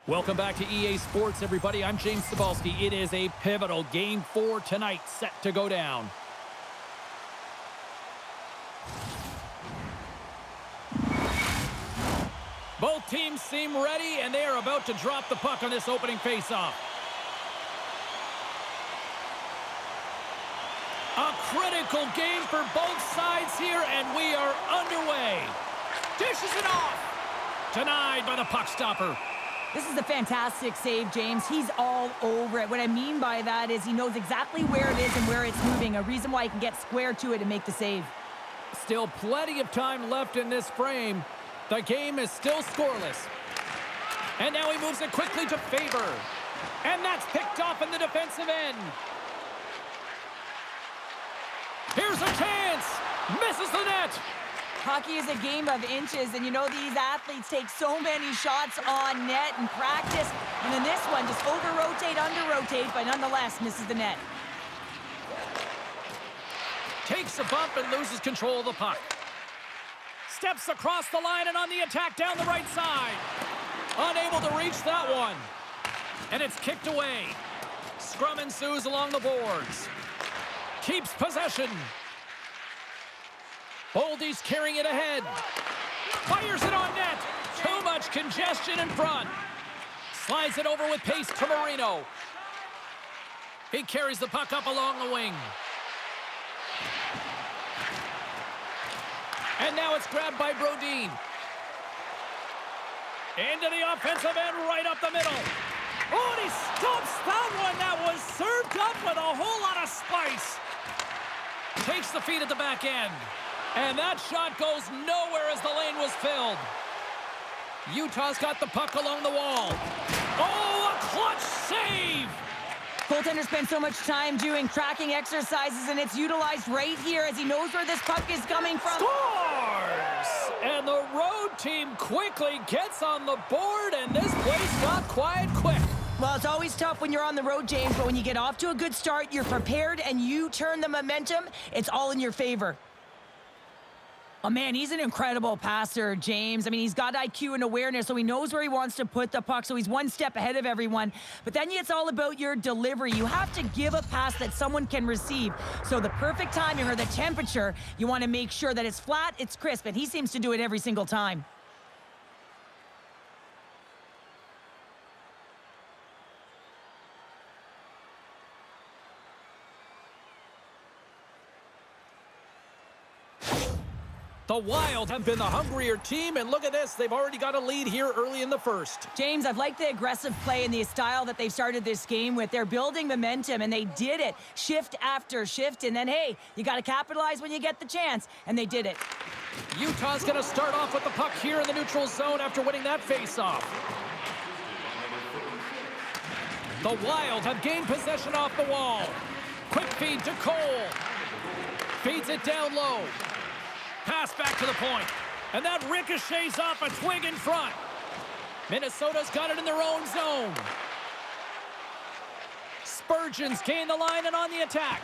Welcome back to EA Sports, everybody. I'm James Cebulski. It is a pivotal Game 4 tonight set to go down. Both teams seem ready, and they are about to drop the puck on this opening faceoff. A critical game for both sides here, and we are underway. Dishes it off. Denied by the puck stopper. This is a fantastic save, James. He's all over it. What I mean by that is he knows exactly where it is and where it's moving, a reason why he can get square to it and make the save. Still plenty of time left in this frame. The game is still scoreless. And now he moves it quickly to Favor. And that's picked off in the defensive end. Here's a chance. Misses the net. Hockey is a game of inches, and you know these athletes take so many shots on net in practice. And in this one, just over-rotate, under-rotate, but nonetheless misses the net. Takes a bump and loses control of the puck. Steps across the line and on the attack down the right side. Unable to reach that one. And it's kicked away. Scrum ensues along the boards. Keeps possession. Boldy's carrying it ahead. Fires it on net. Too much congestion in front. Slides it over with pace to Marino. He carries the puck up along the wing. And now it's grabbed by Brodin. Into the offensive end, right up the middle. Oh, and he stumps that one. That was served up with a whole lot of spice. Takes the feed at the back end. And that shot goes nowhere as the lane was filled. Utah's got the puck along the wall. Oh, a clutch save! Goaltender spends so much time doing tracking exercises, and it's utilized right here as he knows where this puck is coming from. Scores! And the road team quickly gets on the board, and this place got quiet quick. Well, it's always tough when you're on the road, James, but when you get off to a good start, you're prepared, and you turn the momentum, it's all in your favor. Oh, man, he's an incredible passer, James. I mean, he's got IQ and awareness, so he knows where he wants to put the puck, so he's one step ahead of everyone. But then it's all about your delivery. You have to give a pass that someone can receive. So the perfect timing or the temperature, you want to make sure that it's flat, it's crisp, and he seems to do it every single time. The Wild have been the hungrier team, and look at this. They've already got a lead here early in the first. James, I've liked the aggressive play and the style that they've started this game with. They're building momentum, and they did it shift after shift. And then, hey, you got to capitalize when you get the chance, and they did it. Utah's going to start off with the puck here in the neutral zone after winning that faceoff. The Wild have gained possession off the wall. Quick feed to Cole. Feeds it down low. Pass back to the point. And that ricochets off a twig in front. Minnesota's got it in their own zone. Spurgeon's gained the line and on the attack.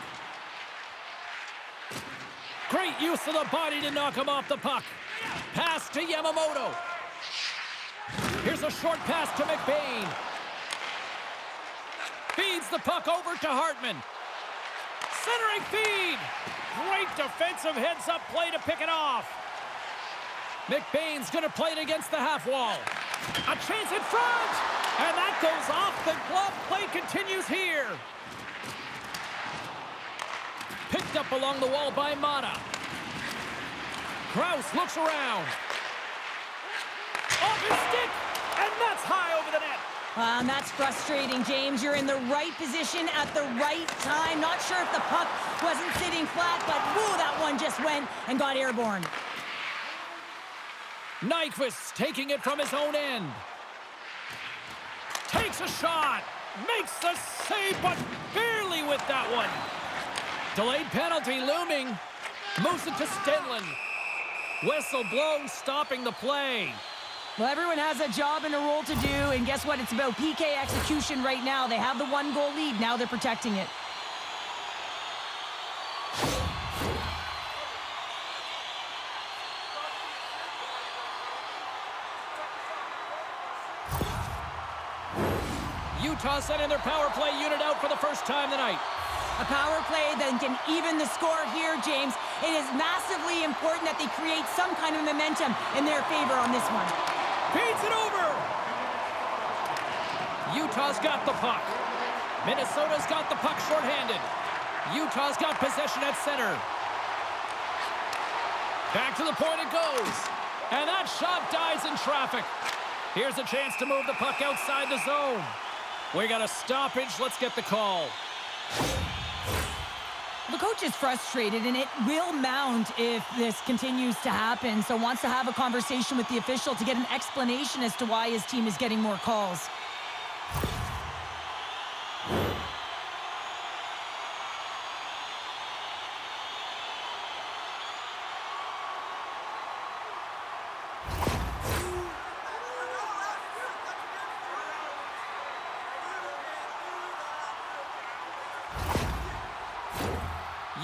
Great use of the body to knock him off the puck. Pass to Yamamoto. Here's a short pass to McBain. Feeds the puck over to Hartman. Centering feed. Great defensive heads-up play to pick it off. McBain's going to play it against the half wall. A chance in front! And that goes off the glove. Play continues here. Picked up along the wall by Mata. Krause looks around. Off his stick! And that's high over the net. And that's frustrating, James. You're in the right position at the right time. Not sure if the puck wasn't sitting flat, but whoa, that one just went and got airborne. Nyquist taking it from his own end. Takes a shot. Makes the save, but barely with that one. Delayed penalty looming. Moves it to Stenlund. Whistle blown, stopping the play. Well, everyone has a job and a role to do, and guess what? It's about PK execution right now. They have the one-goal lead. Now they're protecting it. Utah sending their power play unit out for the first time tonight. A power play that can even the score here, James. It is massively important that they create some kind of momentum in their favor on this one. Feeds it over. Utah's got the puck. Minnesota's got the puck shorthanded. Utah's got possession at center. Back to the point it goes. And that shot dies in traffic. Here's a chance to move the puck outside the zone. We got a stoppage. Let's get the call. The coach is frustrated, and it will mount if this continues to happen. So wants to have a conversation with the official to get an explanation as to why his team is getting more calls.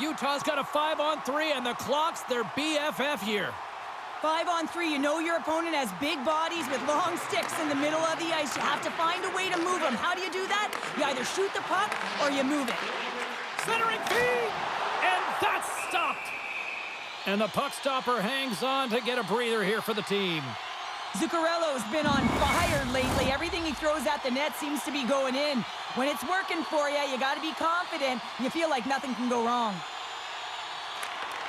Utah's got a 5-on-3, and the clock's their BFF here. 5-on-3, you know your opponent has big bodies with long sticks in the middle of the ice. You have to find a way to move them. How do you do that? You either shoot the puck or you move it. Centering feed, and that's stopped. And the puck stopper hangs on to get a breather here for the team. Zuccarello's been on fire lately. Everything he throws at the net seems to be going in. When it's working for you, you got to be confident. You feel like nothing can go wrong.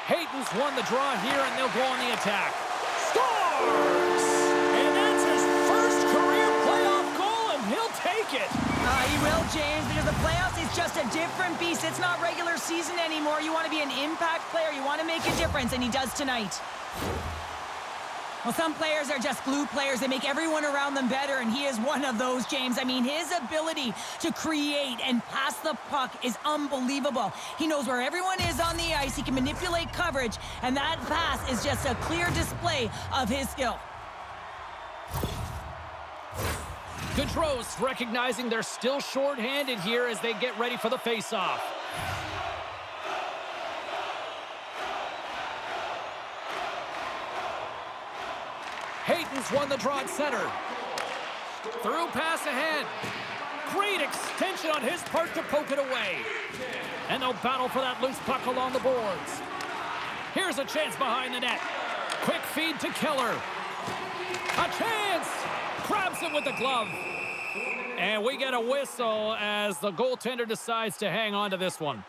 Hayton's won the draw here, and they'll go on the attack. Scores! And that's his first career playoff goal, and he'll take it. He will, James, because the playoffs is just a different beast. It's not regular season anymore. You want to be an impact player. You want to make a difference, and he does tonight. Well, some players are just glue players. They make everyone around them better, and he is one of those, James. I mean, his ability to create and pass the puck is unbelievable. He knows where everyone is on the ice. He can manipulate coverage, and that pass is just a clear display of his skill. Gaudreau's recognizing they're still short-handed here as they get ready for the face-off. Hayton's won the draw at center. Through pass ahead. Great extension on his part to poke it away. And they'll battle for that loose puck along the boards. Here's a chance behind the net. Quick feed to Keller. A chance! Grabs it with the glove. And we get a whistle as the goaltender decides to hang on to this one.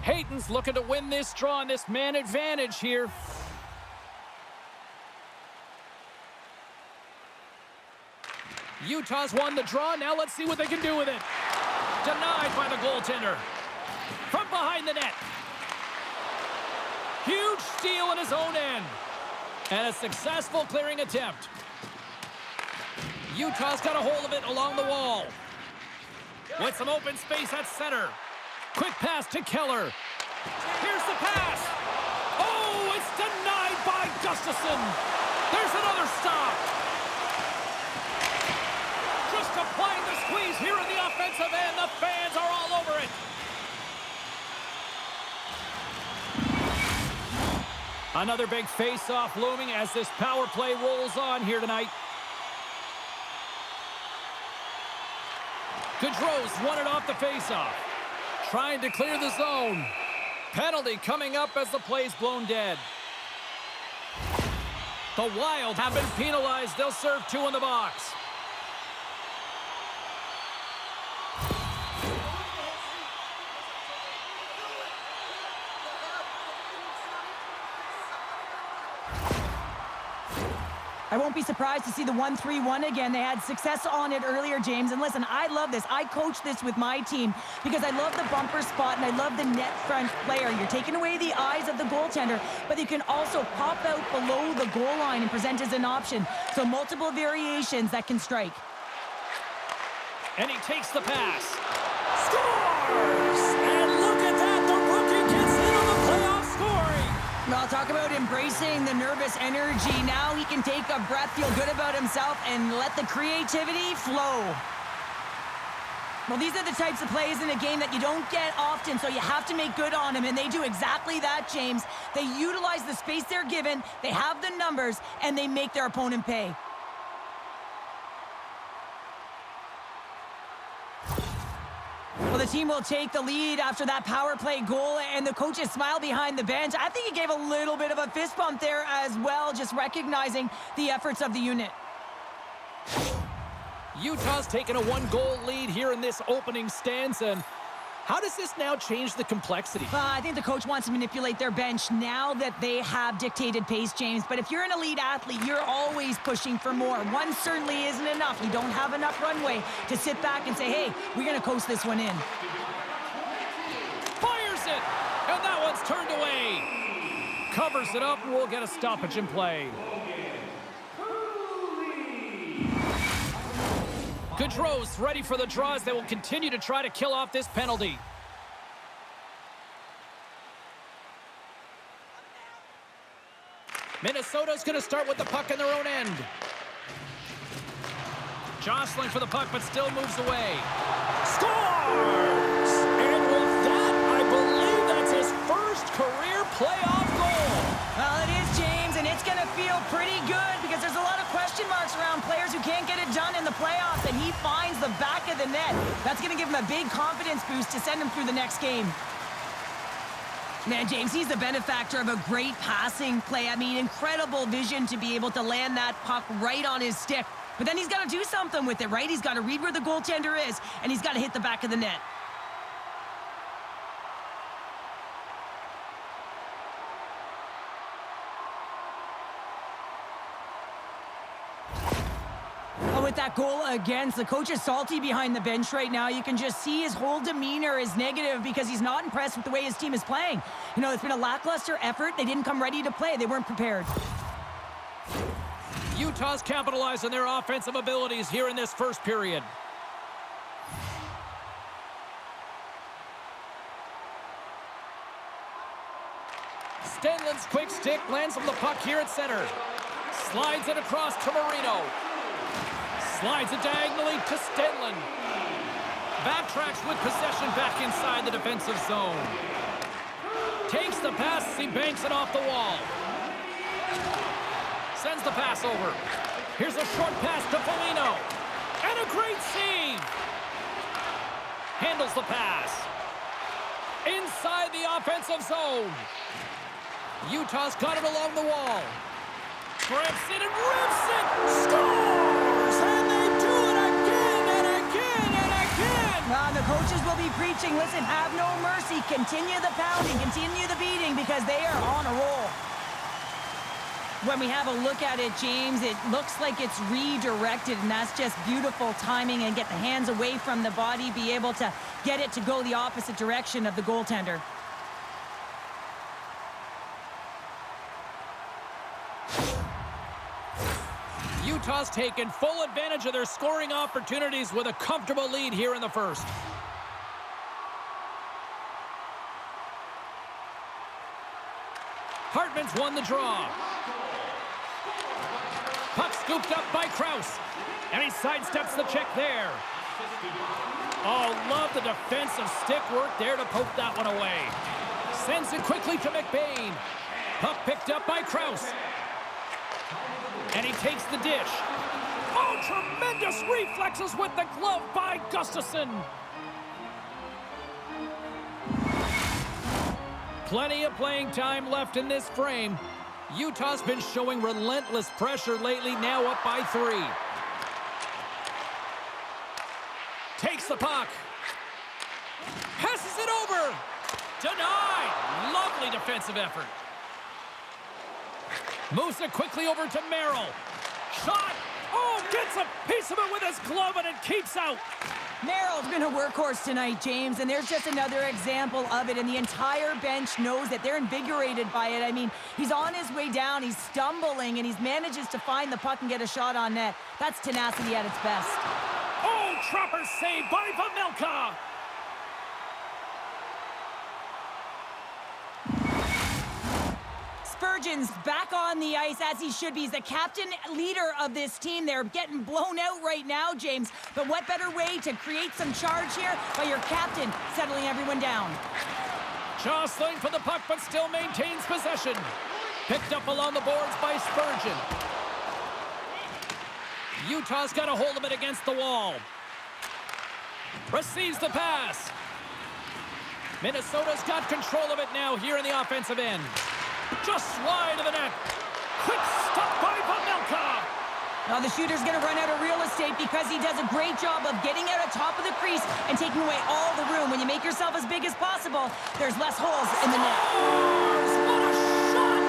Hayton's looking to win this draw and this man advantage here. Utah's won the draw. Now let's see what they can do with it. Denied by the goaltender. From behind the net. Huge steal in his own end. And a successful clearing attempt. Utah's got a hold of it along the wall. With some open space at center. Quick pass to Keller. Here's the pass. Oh, it's denied by Gustafsson. There's another stop. Just applying the squeeze here in the offensive end. The fans are all over it. Another big face-off looming as this power play rolls on here tonight. Gaudreau's won it off the face-off. Trying to clear the zone. Penalty coming up as the play's blown dead. The Wild have been penalized. They'll serve 2 in the box. I won't be surprised to see the 1-3-1 again. They had success on it earlier, James. And listen, I love this. I coach this with my team because I love the bumper spot and I love the net front player. You're taking away the eyes of the goaltender, but you can also pop out below the goal line and present as an option. So multiple variations that can strike. And he takes the pass. Scores! And look at that. The rookie gets in on the playoff scoring. Well, talk about embracing the nervous energy. Now he can take a breath, feel good about himself, and let the creativity flow. Well, these are the types of plays in a game that you don't get often, so you have to make good on them, and they do exactly that, James. They utilize the space they're given, they have the numbers, and they make their opponent pay. Well, the team will take the lead after that power play goal, and the coaches smile behind the bench. I think he gave a little bit of a fist bump there as well, just recognizing the efforts of the unit. Utah's taken a 1-goal lead here in this opening stance, and how does this now change the complexity? I think the coach wants to manipulate their bench now that they have dictated pace, James. But if you're an elite athlete, you're always pushing for more. One certainly isn't enough. You don't have enough runway to sit back and say, hey, we're going to coast this one in. Fires it, and that one's turned away. Covers it up, and we'll get a stoppage in play. Gaudreau's ready for the draws. They will continue to try to kill off this penalty. Minnesota's going to start with the puck in their own end. Jostling for the puck, but still moves away. Scores! And with that, I believe that's his first career playoff goal. Well, it is, James, and it's going to feel pretty good because there's a lot of question marks around players who can't get it done in the playoffs, and he finds the back of the net. That's going to give him a big confidence boost to send him through the next game. Man, James, he's the benefactor of a great passing play. I mean, incredible vision to be able to land that puck right on his stick. But then he's got to do something with it, right? He's got to read where the goaltender is, and he's got to hit the back of the net. With that goal against, the coach is salty behind the bench right now. You can just see his whole demeanor is negative because he's not impressed with the way his team is playing. You know, it's been a lackluster effort. They didn't come ready to play. They weren't prepared. Utah's capitalized on their offensive abilities here in this first period. Stenlund's quick stick lands on the puck here at center. Slides it across to Marino. Slides it diagonally to Stenlund. Backtracks with possession back inside the defensive zone. Takes the pass as he banks it off the wall. Sends the pass over. Here's a short pass to Foligno. And a great save. Handles the pass. Inside the offensive zone. Utah's got it along the wall. Grips it and rips it. Scores! And they do it again and again and again. The coaches will be preaching, listen, have no mercy. Continue the pounding, continue the beating because they are on a roll. When we have a look at it, James, it looks like it's redirected, and that's just beautiful timing and get the hands away from the body, be able to get it to go the opposite direction of the goaltender. Utah's taken full advantage of their scoring opportunities with a comfortable lead here in the first. Hartman's won the draw. Puck scooped up by Krause. And he sidesteps the check there. Oh, love the defensive stick work there to poke that one away. Sends it quickly to McBain. Puck picked up by Krause. And he takes the dish. Oh, tremendous reflexes with the glove by Gustafsson. Plenty of playing time left in this frame. Utah's been showing relentless pressure lately, now up by 3. Takes the puck. Passes it over. Denied. Lovely defensive effort. Moves it quickly over to Merrill. Shot. Oh, gets a piece of it with his glove and it keeps out. Merrill's been a workhorse tonight, James, and there's just another example of it, and the entire bench knows that they're invigorated by it. I mean, he's on his way down, he's stumbling, and he manages to find the puck and get a shot on net. That's tenacity at its best. Oh, Tropper saved by Vejmelka. Spurgeon's back on the ice as he should be. He's the captain, leader of this team. They're getting blown out right now, James. But what better way to create some charge here by your captain settling everyone down? Jostling for the puck, but still maintains possession. Picked up along the boards by Spurgeon. Utah's got a hold of it against the wall. Receives the pass. Minnesota's got control of it now here in the offensive end. Just wide of the net. Quick stop by Pavelka. Now the shooter's going to run out of real estate because he does a great job of getting out on top of the crease and taking away all the room. When you make yourself as big as possible, there's less holes in the net. What a shot!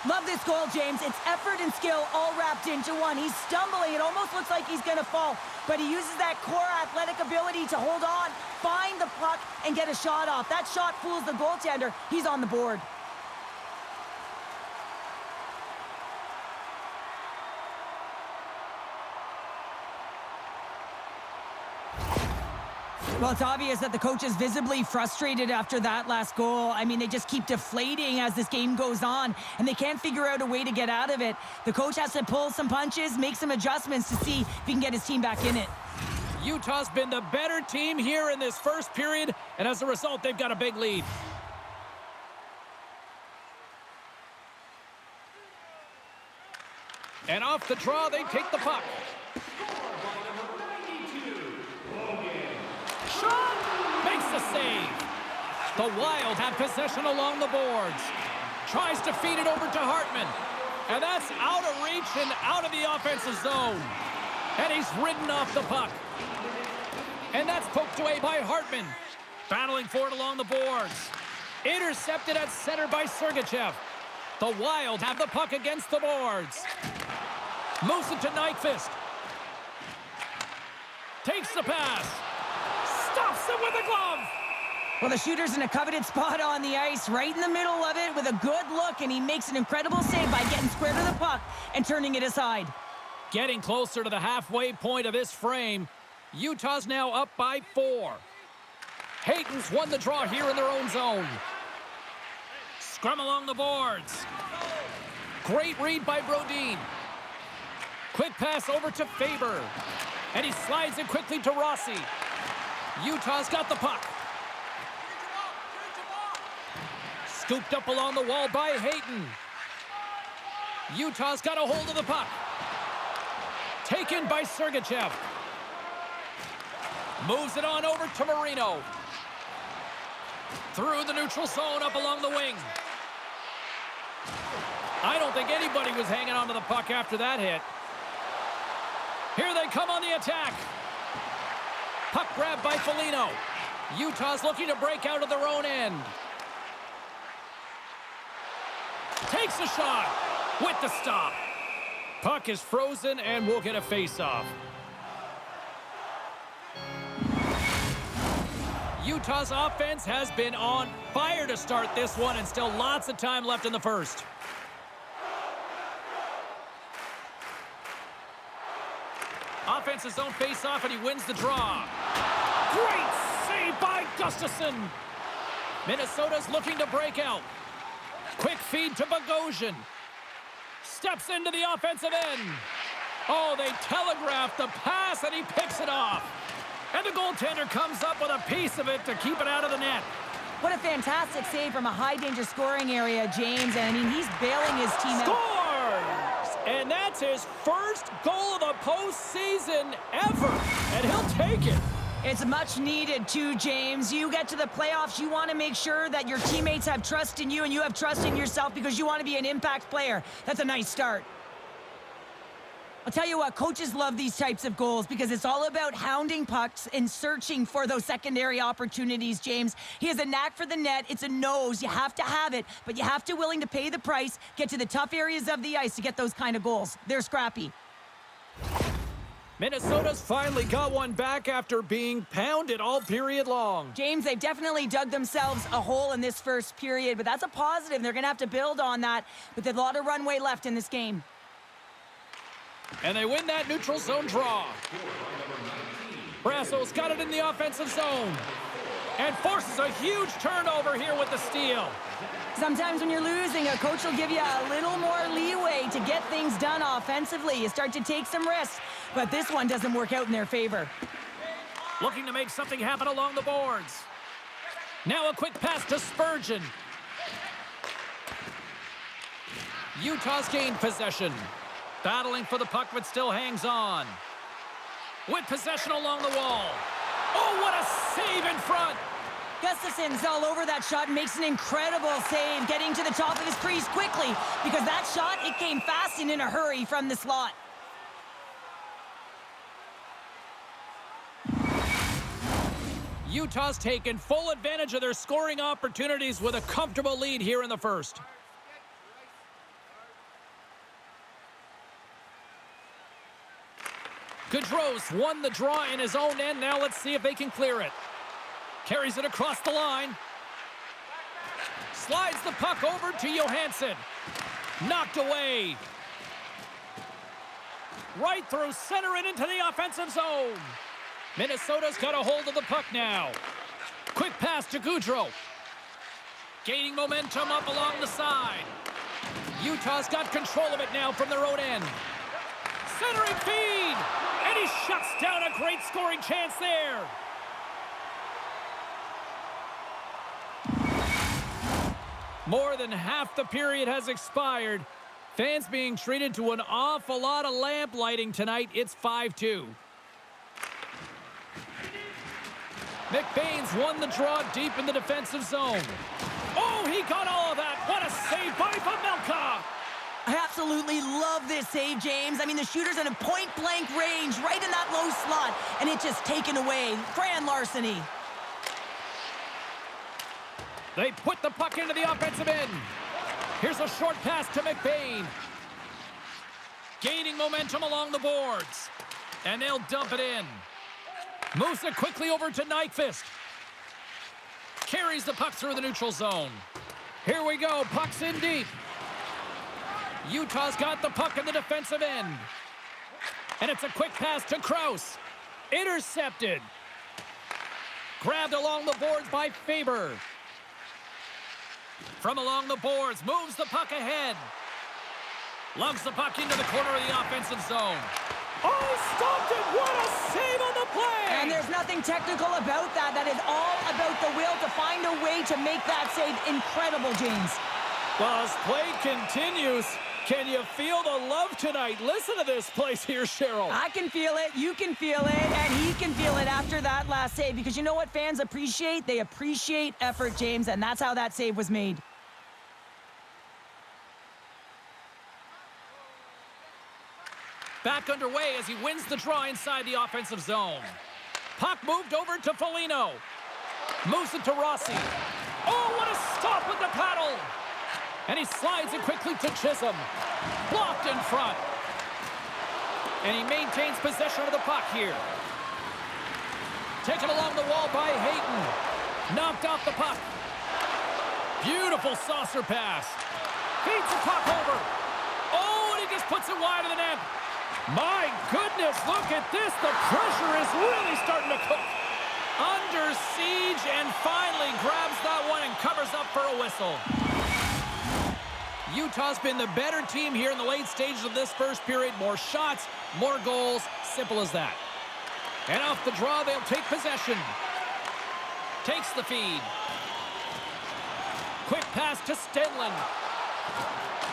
Love this goal, James. It's effort and skill all wrapped into one. He's stumbling. It almost looks like he's going to fall, but he uses that core athletic ability to hold on, find the puck, and get a shot off. That shot fools the goaltender. He's on the board. Well, it's obvious that the coach is visibly frustrated after that last goal. I mean, they just keep deflating as this game goes on, and they can't figure out a way to get out of it. The coach has to pull some punches, make some adjustments to see if he can get his team back in it. Utah's been the better team here in this first period, and as a result, they've got a big lead. And off the draw, they take the puck. Shot! Makes the save. The Wild have possession along the boards. Tries to feed it over to Hartman. And that's out of reach and out of the offensive zone. And he's ridden off the puck. And that's poked away by Hartman. Battling for it along the boards. Intercepted at center by Sergachev. The Wild have the puck against the boards. Moves it to Nyquist. Takes the pass. Stops it with a glove. Well, the shooter's in a coveted spot on the ice, right in the middle of it with a good look, and he makes an incredible save by getting square to the puck and turning it aside. Getting closer to the halfway point of this frame. Utah's now up by 4. Hayton's won the draw here in their own zone. Scrum along the boards. Great read by Brodin. Quick pass over to Faber. And he slides it quickly to Rossi. Utah's got the puck. Scooped up along the wall by Hayton. Utah's got a hold of the puck. Taken by Sergachev. Moves it on over to Marino. Through the neutral zone up along the wing. I don't think anybody was hanging on to the puck after that hit. Here they come on the attack. Puck grab by Foligno. Utah's looking to break out of their own end. Takes a shot with the stop. Puck is frozen and we'll get a face-off. Utah's offense has been on fire to start this one, and still lots of time left in the first. Offense's zone face-off, and he wins the draw. Great save by Gustafsson. Minnesota's looking to break out. Quick feed to Bogosian. Steps into the offensive end. Oh, they telegraphed the pass, and he picks it off. And the goaltender comes up with a piece of it to keep it out of the net. What a fantastic save from a high-danger scoring area, James. And, I mean, he's bailing his team out. Scores! And that's his first goal of the postseason ever. And he'll take it. It's much needed, too, James. You get to the playoffs, you want to make sure that your teammates have trust in you and you have trust in yourself because you want to be an impact player. That's a nice start. I'll tell you what, coaches love these types of goals because it's all about hounding pucks and searching for those secondary opportunities, James. He has a knack for the net. It's a nose. You have to have it, but you have to willing to pay the price, get to the tough areas of the ice to get those kind of goals. They're scrappy. Minnesota's finally got one back after being pounded all period long. James, they've definitely dug themselves a hole in this first period, but that's a positive. They're going to have to build on that with a lot of runway left in this game. And they win that neutral zone draw. Brasso's got it in the offensive zone. And forces a huge turnover here with the steal. Sometimes when you're losing, a coach will give you a little more leeway to get things done offensively. You start to take some risks, but this one doesn't work out in their favor. Looking to make something happen along the boards. Now a quick pass to Spurgeon. Utah's gained possession. Battling for the puck, but still hangs on. With possession along the wall. Oh, what a save in front! Gustafson's all over that shot and makes an incredible save, getting to the top of his crease quickly, because that shot, it came fast and in a hurry from the slot. Utah's taken full advantage of their scoring opportunities with a comfortable lead here in the first. Gaudreau's won the draw in his own end. Now let's see if they can clear it. Carries it across the line. Slides the puck over to Johansson. Knocked away. Right through center and into the offensive zone. Minnesota's got a hold of the puck now. Quick pass to Gaudreau. Gaining momentum up along the side. Utah's got control of it now from their own end. Centering feed. And he shuts down a great scoring chance there. More than half the period has expired. Fans being treated to an awful lot of lamp lighting tonight. It's 5-2. McBain's won the draw deep in the defensive zone. Oh, he got all of that. What a save by Pavelka. I absolutely love this save, James. I mean, the shooter's in a point-blank range, right in that low slot, and it's just taken away. Grand larceny. They put the puck into the offensive end. Here's a short pass to McBain. Gaining momentum along the boards. And they'll dump it in. Moves it quickly over to Nyquist. Carries the puck through the neutral zone. Here we go. Puck's in deep. Utah's got the puck in the defensive end. And it's a quick pass to Krause. Intercepted. Grabbed along the boards by Faber. From along the boards, moves the puck ahead. Lugs the puck into the corner of the offensive zone. Oh, stopped it! What a save on the play! And there's nothing technical about that. That is all about the will to find a way to make that save incredible, James. Well, as play continues, can you feel the love tonight? Listen to this place here, Cheryl. I can feel it, you can feel it, and he can feel it after that last save. Because you know what fans appreciate? They appreciate effort, James, and that's how that save was made. Back underway as he wins the draw inside the offensive zone. Puck moved over to Foligno. Moves it to Rossi. Oh, what a stop with the paddle! And he slides it quickly to Chisholm. Blocked in front. And he maintains possession of the puck here. Taken along the wall by Hayton. Knocked off the puck. Beautiful saucer pass. Feeds the puck over. Oh, and he just puts it wide of the net. My goodness, look at this. The pressure is really starting to cook. Under siege and finally grabs that one and covers up for a whistle. Utah's been the better team here in the late stages of this first period. More shots, more goals. Simple as that. And off the draw, they'll take possession. Takes the feed. Quick pass to Stenlund.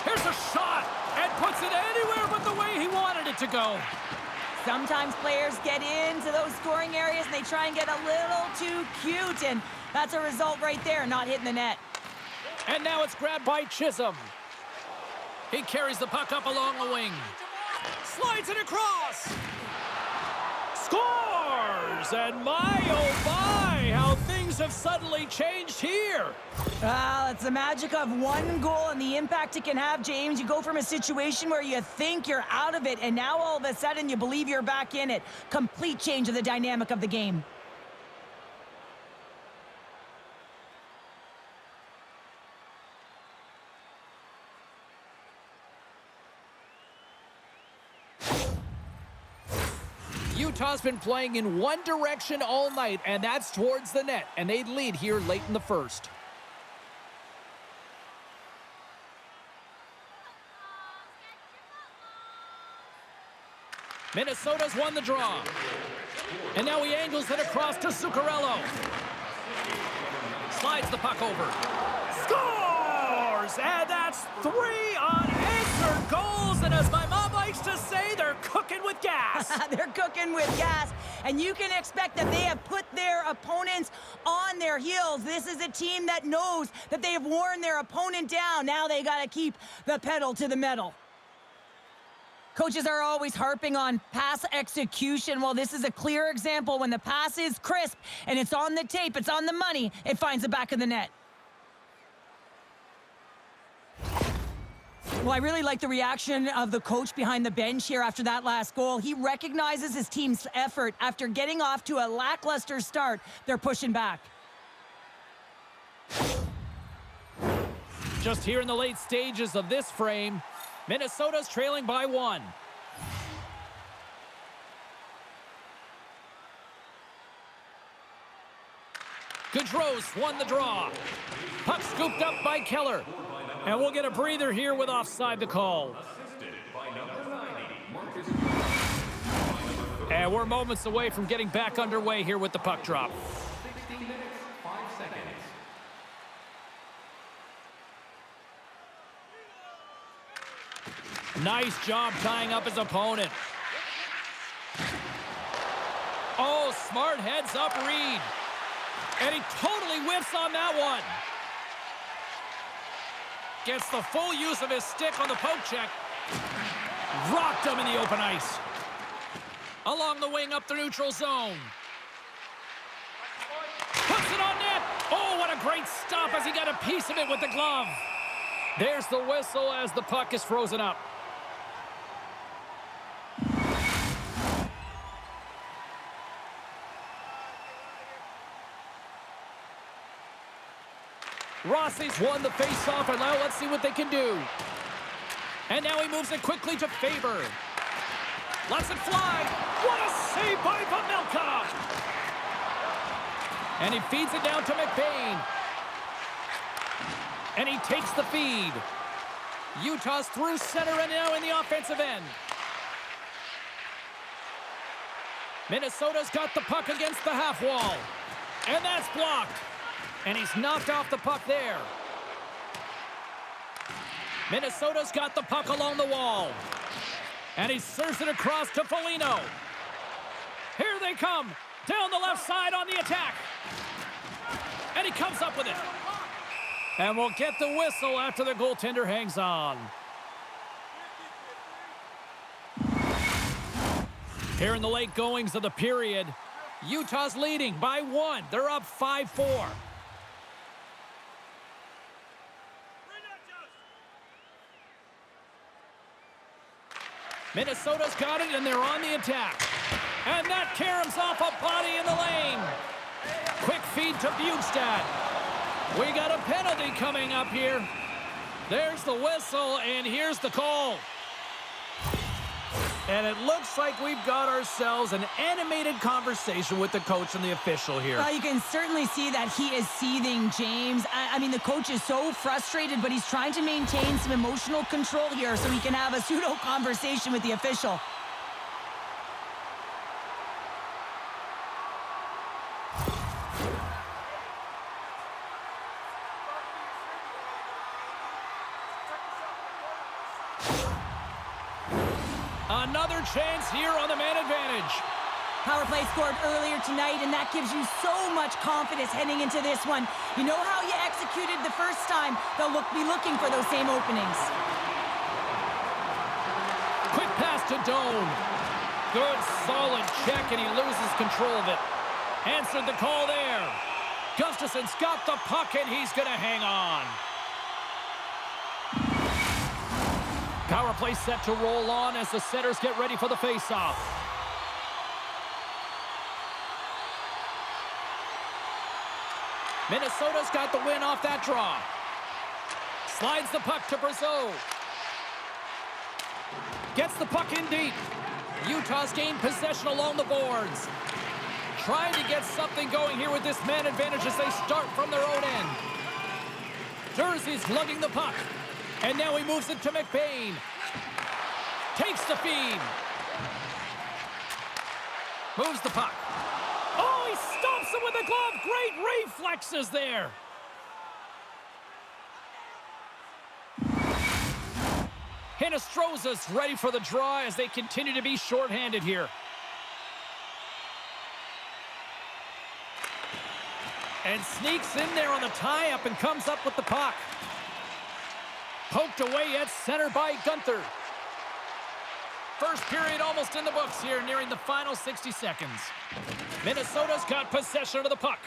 Here's a shot. And puts it anywhere but the way he wanted it to go. Sometimes players get into those scoring areas and they try and get a little too cute. And that's a result right there, not hitting the net. And now it's grabbed by Chisholm. He carries the puck up along the wing. Slides it across. Scores! And my, oh my, how things have suddenly changed here. Well, it's the magic of one goal and the impact it can have, James. You go from a situation where you think you're out of it, and now all of a sudden you believe you're back in it. Complete change of the dynamic of the game. Utah's been playing in one direction all night, and that's towards the net, and they lead here late in the first. Minnesota's won the draw. And now he angles it across to Zuccarello. Slides the puck over. Scores! scores, and that's 3 unanswered goals, and as my mom likes to say, they're cooking with gas. They're cooking with gas, and you can expect that they have put their opponents on their heels. This is a team that knows that they have worn their opponent down. Now they got to keep the pedal to the metal. Coaches are always harping on pass execution. Well, this is a clear example. When the pass is crisp and it's on the tape, it's on the money, it finds the back of the net. Well, I really like the reaction of the coach behind the bench here after that last goal. He recognizes his team's effort. After getting off to a lackluster start, they're pushing back. Just here in the late stages of this frame, Minnesota's trailing by 1. Gaudreau's won the draw. Puck scooped up by Keller. And we'll get a breather here with offside the call. And we're moments away from getting back underway here with the puck drop. 60 minutes, 5 seconds. Nice job tying up his opponent. Oh, smart heads up Reed. And he totally whiffs on that one. Gets the full use of his stick on the poke check. Rocked him in the open ice. Along the wing up the neutral zone. Puts it on net. Oh, what a great stop as he got a piece of it with the glove. There's the whistle as the puck is frozen up. Rossi's won the face-off, and now let's see what they can do. And now he moves it quickly to Faber. Lets it fly. What a save by Vamilka! And he feeds it down to McBain. And he takes the feed. Utah's through center and now in the offensive end. Minnesota's got the puck against the half wall. And that's blocked. And he's knocked off the puck there. Minnesota's got the puck along the wall. And he serves it across to Foligno. Here they come. Down the left side on the attack. And he comes up with it. And we'll get the whistle after the goaltender hangs on. Here in the late goings of the period, Utah's leading by 1. They're up 5-4. Minnesota's got it, and they're on the attack. And that caroms off a body in the lane. Quick feed to Bjugstad. We got a penalty coming up here. There's the whistle, and here's the call. And it looks like we've got ourselves an animated conversation with the coach and the official here. Well, you can certainly see that he is seething, James. I mean, the coach is so frustrated, but he's trying to maintain some emotional control here so he can have a pseudo-conversation with the official. Another chance here on the man advantage. Power play scored earlier tonight, and that gives you so much confidence heading into this one. You know how you executed the first time, they'll be looking for those same openings. Quick pass to Doan. Good, solid check, and he loses control of it. Answered the call there. Gustafson's got the puck, and he's going to hang on. Power play set to roll on as the setters get ready for the faceoff. Minnesota's got the win off that draw. Slides the puck to Brazeau. Gets the puck in deep. Utah's gained possession along the boards. Trying to get something going here with this man advantage as they start from their own end. Jersey's lugging the puck. And now he moves it to McBain. Takes the feed. Moves the puck. Oh, he stomps him with a glove. Great reflexes there. Hinostroza's ready for the draw as they continue to be shorthanded here. And sneaks in there on the tie-up and comes up with the puck. Poked away at center by Gunther. First period almost in the books here, nearing the final 60 seconds. Minnesota's got possession of the puck.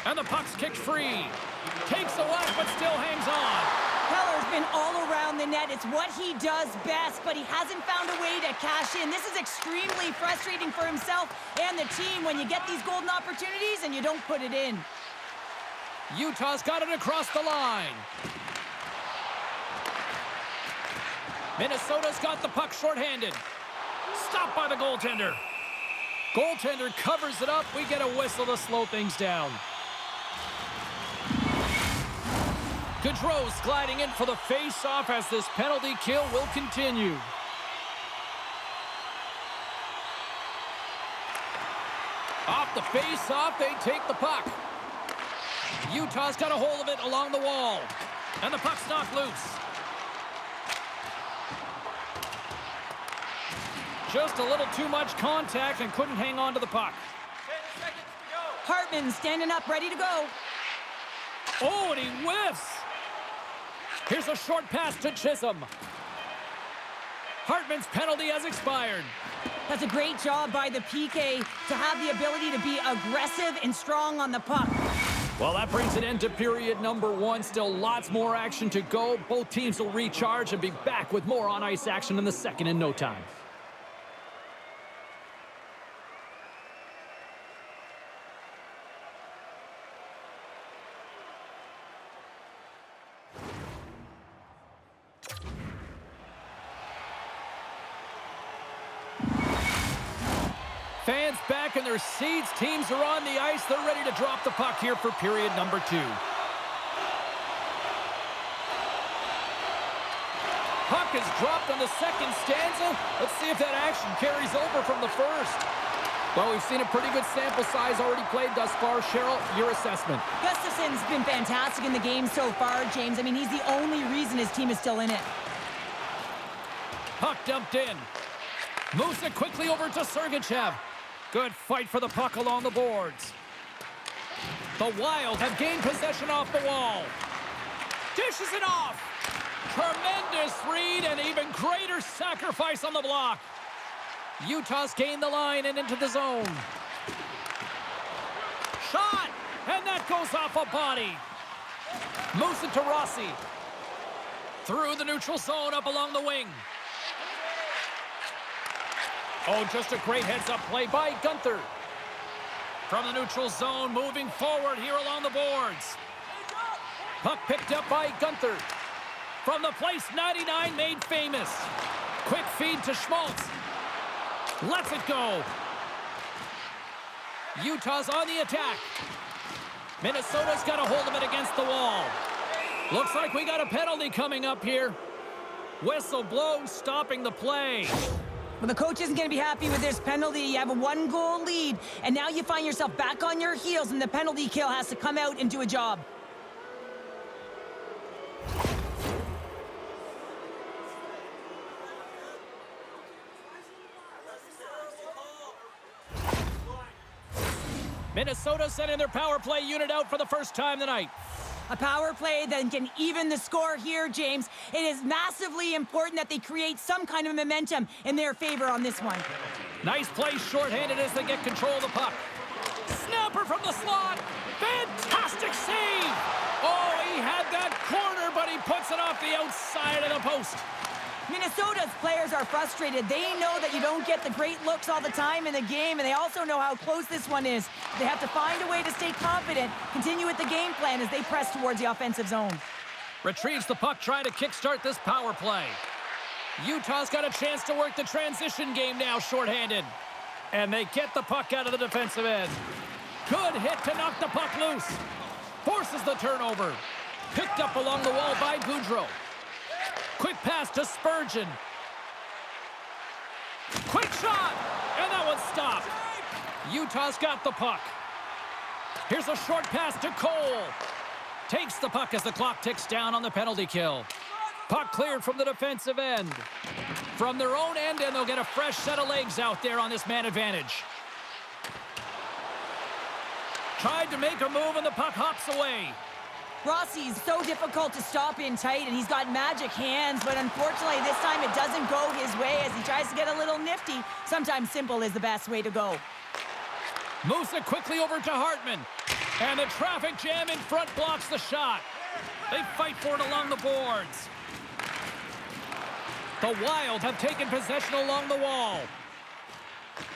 And the puck's kicked free. Takes a whack, but still hangs on. Heller's been all around the net. It's what he does best, but he hasn't found a way to cash in. This is extremely frustrating for himself and the team when you get these golden opportunities and you don't put it in. Utah's got it across the line. Minnesota's got the puck shorthanded. Stopped by the goaltender. Goaltender covers it up. We get a whistle to slow things down. Gaudreau's gliding in for the face-off as this penalty kill will continue. Off the face-off, they take the puck. Utah's got a hold of it along the wall. And the puck's knocked loose. Just a little too much contact and couldn't hang on to the puck. 10 seconds to go. Hartman standing up, ready to go. Oh, and he whiffs. Here's a short pass to Chisholm. Hartman's penalty has expired. That's a great job by the PK to have the ability to be aggressive and strong on the puck. Well, that brings an end to period number 1. Still lots more action to go. Both teams will recharge and be back with more on-ice action in the second in no time. Fans back in their seats. Teams are on the ice. They're ready to drop the puck here for period number 2. Puck is dropped on the second stanza. Let's see if that action carries over from the first. Well, we've seen a pretty good sample size already played thus far. Cheryl, your assessment. Gustafson's been fantastic in the game so far, James. I mean, he's the only reason his team is still in it. Puck dumped in. Moves it quickly over to Sergachev. Good fight for the puck along the boards. The Wild have gained possession off the wall. Dishes it off. Tremendous read and even greater sacrifice on the block. Utah's gained the line and into the zone. Shot! And that goes off a body. Moves it to Rossi. Through the neutral zone up along the wing. Oh, just a great heads-up play by Gunther. From the neutral zone, moving forward here along the boards. Puck picked up by Gunther. From the place 99 made famous. Quick feed to Schmaltz. Lets it go. Utah's on the attack. Minnesota's got a hold of it against the wall. Looks like we got a penalty coming up here. Whistle blown, stopping the play. Well, the coach isn't going to be happy with this penalty. You have a 1-goal lead, and now you find yourself back on your heels, and the penalty kill has to come out and do a job. Minnesota sending their power play unit out for the first time tonight. A power play that can even the score here, James. It is massively important that they create some kind of momentum in their favor on this one. Nice play shorthanded as they get control of the puck. Snapper from the slot. Fantastic save. Oh, he had that corner, but he puts it off the outside of the post. Minnesota's players are frustrated. They know that you don't get the great looks all the time in the game, and they also know how close this one is. They have to find a way to stay confident, continue with the game plan as they press towards the offensive zone. Retrieves the puck, trying to kickstart this power play. Utah's got a chance to work the transition game now, shorthanded. And they get the puck out of the defensive end. Good hit to knock the puck loose. Forces the turnover. Picked up along the wall by Gaudreau. Quick pass to Spurgeon. Quick shot! And that one's stopped. Utah's got the puck. Here's a short pass to Cole. Takes the puck as the clock ticks down on the penalty kill. Puck cleared from the defensive end. From their own end, and they'll get a fresh set of legs out there on this man advantage. Tried to make a move, and the puck hops away. Rossi's so difficult to stop in tight, and he's got magic hands, but unfortunately this time it doesn't go his way as he tries to get a little nifty. Sometimes simple is the best way to go. Moves it quickly over to Hartman. And the traffic jam in front blocks the shot. They fight for it along the boards. The Wild have taken possession along the wall.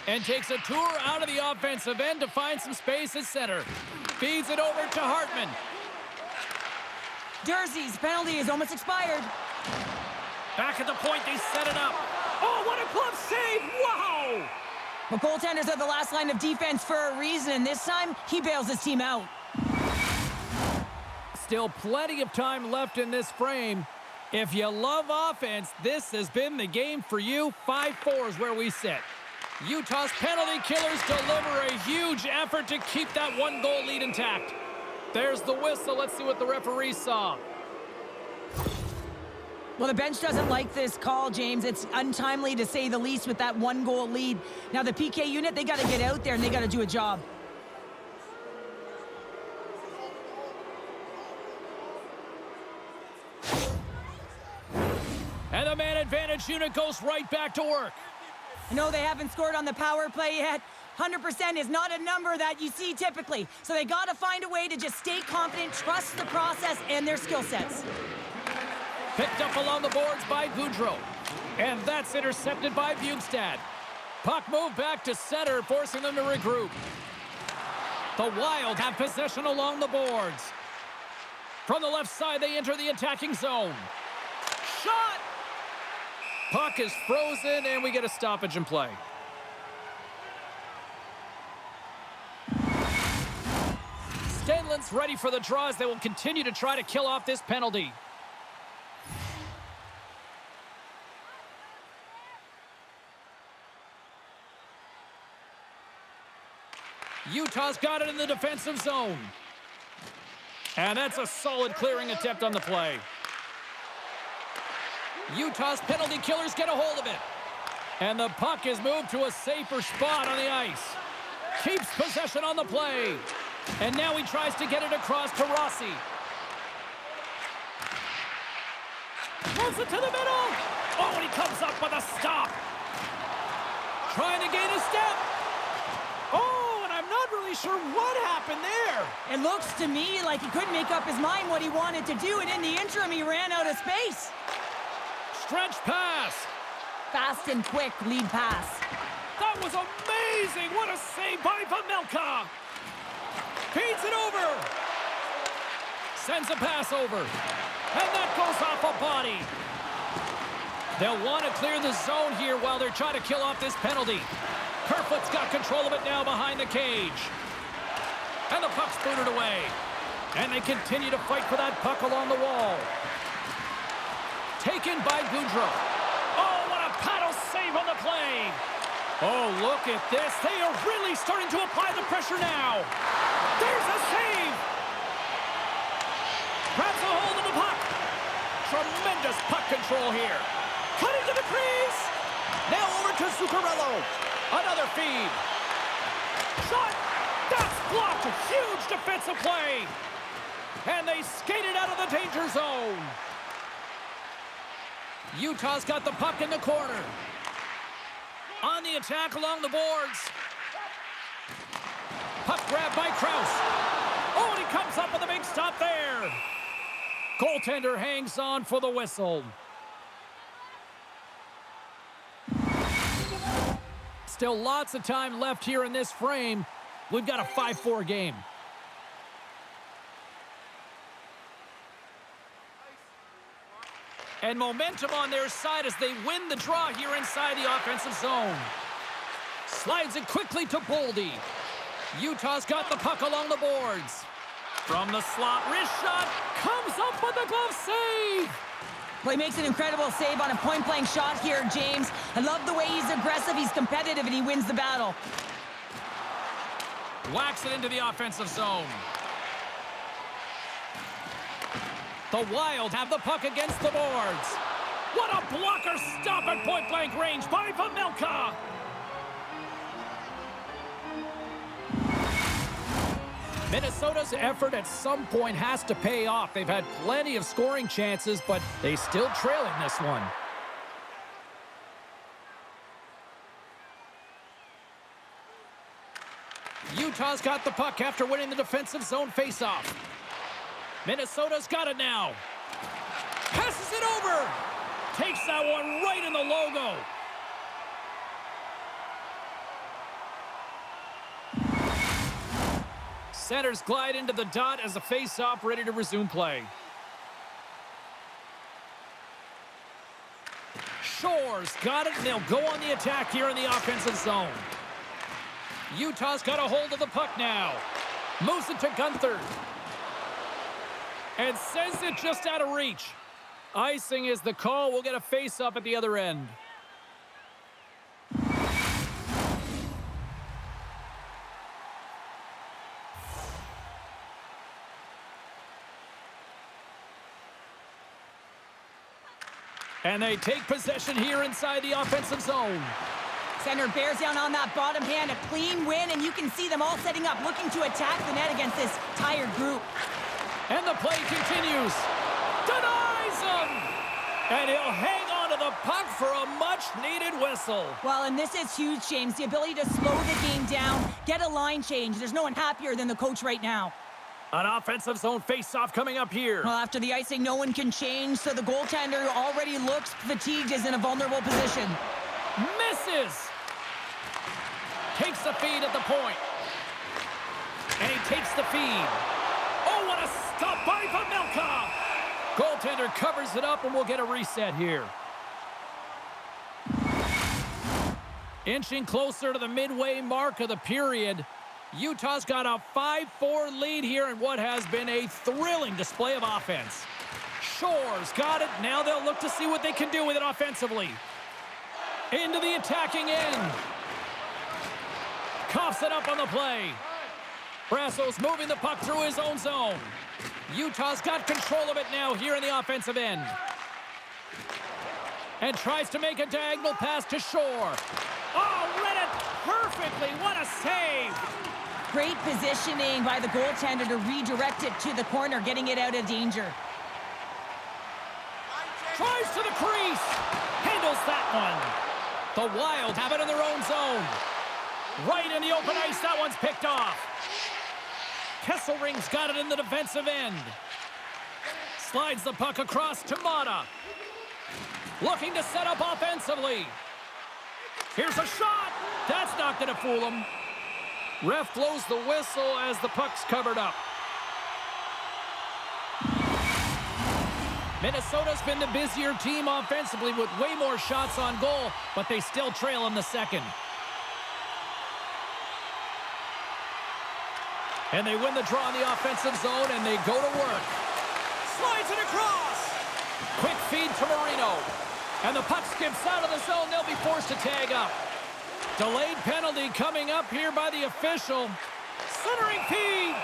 And takes a tour out of the offensive end to find some space at center. Feeds it over to Hartman. Durzee's penalty is almost expired. Back at the point, they set it up. Oh, what a glove save! Wow! But goaltenders are the last line of defense for a reason, and this time, he bails his team out. Still plenty of time left in this frame. If you love offense, this has been the game for you. 5-4 is where we sit. Utah's penalty killers deliver a huge effort to keep that one-goal lead intact. There's the whistle. Let's see what the referee saw. Well, the bench doesn't like this call, James. It's untimely to say the least with that one-goal lead. Now, the PK unit, they got to get out there and they got to do a job. And the man advantage unit goes right back to work. No, they haven't scored on the power play yet. 100% is not a number that you see typically. So they got to find a way to just stay confident, trust the process and their skill sets. Picked up along the boards by Goudreau. And that's intercepted by Bjugstad. Puck moved back to center, forcing them to regroup. The Wild have possession along the boards. From the left side, they enter the attacking zone. Shot! Puck is frozen, and we get a stoppage in play. Stenlund's ready for the draw as they will continue to try to kill off this penalty. Utah's got it in the defensive zone. And that's a solid clearing attempt on the play. Utah's penalty killers get a hold of it. And the puck is moved to a safer spot on the ice. Keeps possession on the play. And now he tries to get it across to Rossi. Moves it to the middle. Oh, and he comes up with a stop. Trying to gain a step. Oh, and I'm not really sure what happened there. It looks to me like he couldn't make up his mind what he wanted to do, and in the interim, he ran out of space. Stretch pass. Fast and quick lead pass. That was amazing. What a save by Pamelka. Feeds it over. Sends a pass over. And that goes off a body. They'll want to clear the zone here while they're trying to kill off this penalty. Kerfoot's got control of it now behind the cage. And the puck's booted away. And they continue to fight for that puck along the wall. Taken by Goudreau. Oh, what a paddle save on the play. Oh, look at this. They are really starting to apply the pressure now. There's a save. Grabs a hold of the puck. Tremendous puck control here. Cutting to the crease. Now over to Zuccarello. Another feed. Shot. That's blocked. Huge defensive play. And they skated out of the danger zone. Utah's got the puck in the corner. On the attack along the boards. Puck grab by Krause. Oh, and he comes up with a big stop there. Goaltender hangs on for the whistle. Still lots of time left here in this frame. We've got a 5-4 game. And momentum on their side as they win the draw here inside the offensive zone. Slides it quickly to Boldy. Utah's got the puck along the boards. From the slot, wrist shot, comes up with a glove save. Well, he makes an incredible save on a point-blank shot here, James. I love the way he's aggressive, he's competitive, and he wins the battle. Whacks it into the offensive zone. The Wild have the puck against the boards. What a blocker stop at point-blank range by Vamilka. Minnesota's effort at some point has to pay off. They've had plenty of scoring chances, but they still trail in this one. Utah's got the puck after winning the defensive zone faceoff. Minnesota's got it now. Passes it over. Takes that one right in the logo. Centers glide into the dot as the faceoff ready to resume play. Shore's got it, and they'll go on the attack here in the offensive zone. Utah's got a hold of the puck now. Moves it to Gunther. And sends it just out of reach. Icing is the call. We'll get a face-up at the other end. And they take possession here inside the offensive zone. Center bears down on that bottom hand, a clean win, and you can see them all setting up, looking to attack the net against this tired group. And the play continues. Denies him! And he'll hang on to the puck for a much-needed whistle. Well, and this is huge, James. The ability to slow the game down, get a line change. There's no one happier than the coach right now. An offensive zone face-off coming up here. Well, after the icing, no one can change, so the goaltender already looks fatigued, is in a vulnerable position. Misses! Takes the feed at the point. And he takes the feed. Oh, what a stop by Vamilka! Goaltender covers it up, and we'll get a reset here. Inching closer to the midway mark of the period. Utah's got a 5-4 lead here in what has been a thrilling display of offense. Shore's got it. Now they'll look to see what they can do with it offensively. Into the attacking end. Coughs it up on the play. Brasso's moving the puck through his own zone. Utah's got control of it now here in the offensive end. And tries to make a diagonal pass to Shore. Oh, read it perfectly. What a save. Great positioning by the goaltender to redirect it to the corner, getting it out of danger. Tries to the crease. Handles that one. The Wild have it in their own zone. Right in the open ice, that one's picked off. Kesselring's got it in the defensive end. Slides the puck across to Mata. Looking to set up offensively. Here's a shot. That's not going to fool him. Ref blows the whistle as the puck's covered up. Minnesota's been the busier team offensively with way more shots on goal, but they still trail in the second. And they win the draw in the offensive zone, and they go to work. Slides it across. Quick feed to Marino. And the puck skips out of the zone. They'll be forced to tag up. Delayed penalty coming up here by the official. Centering feed.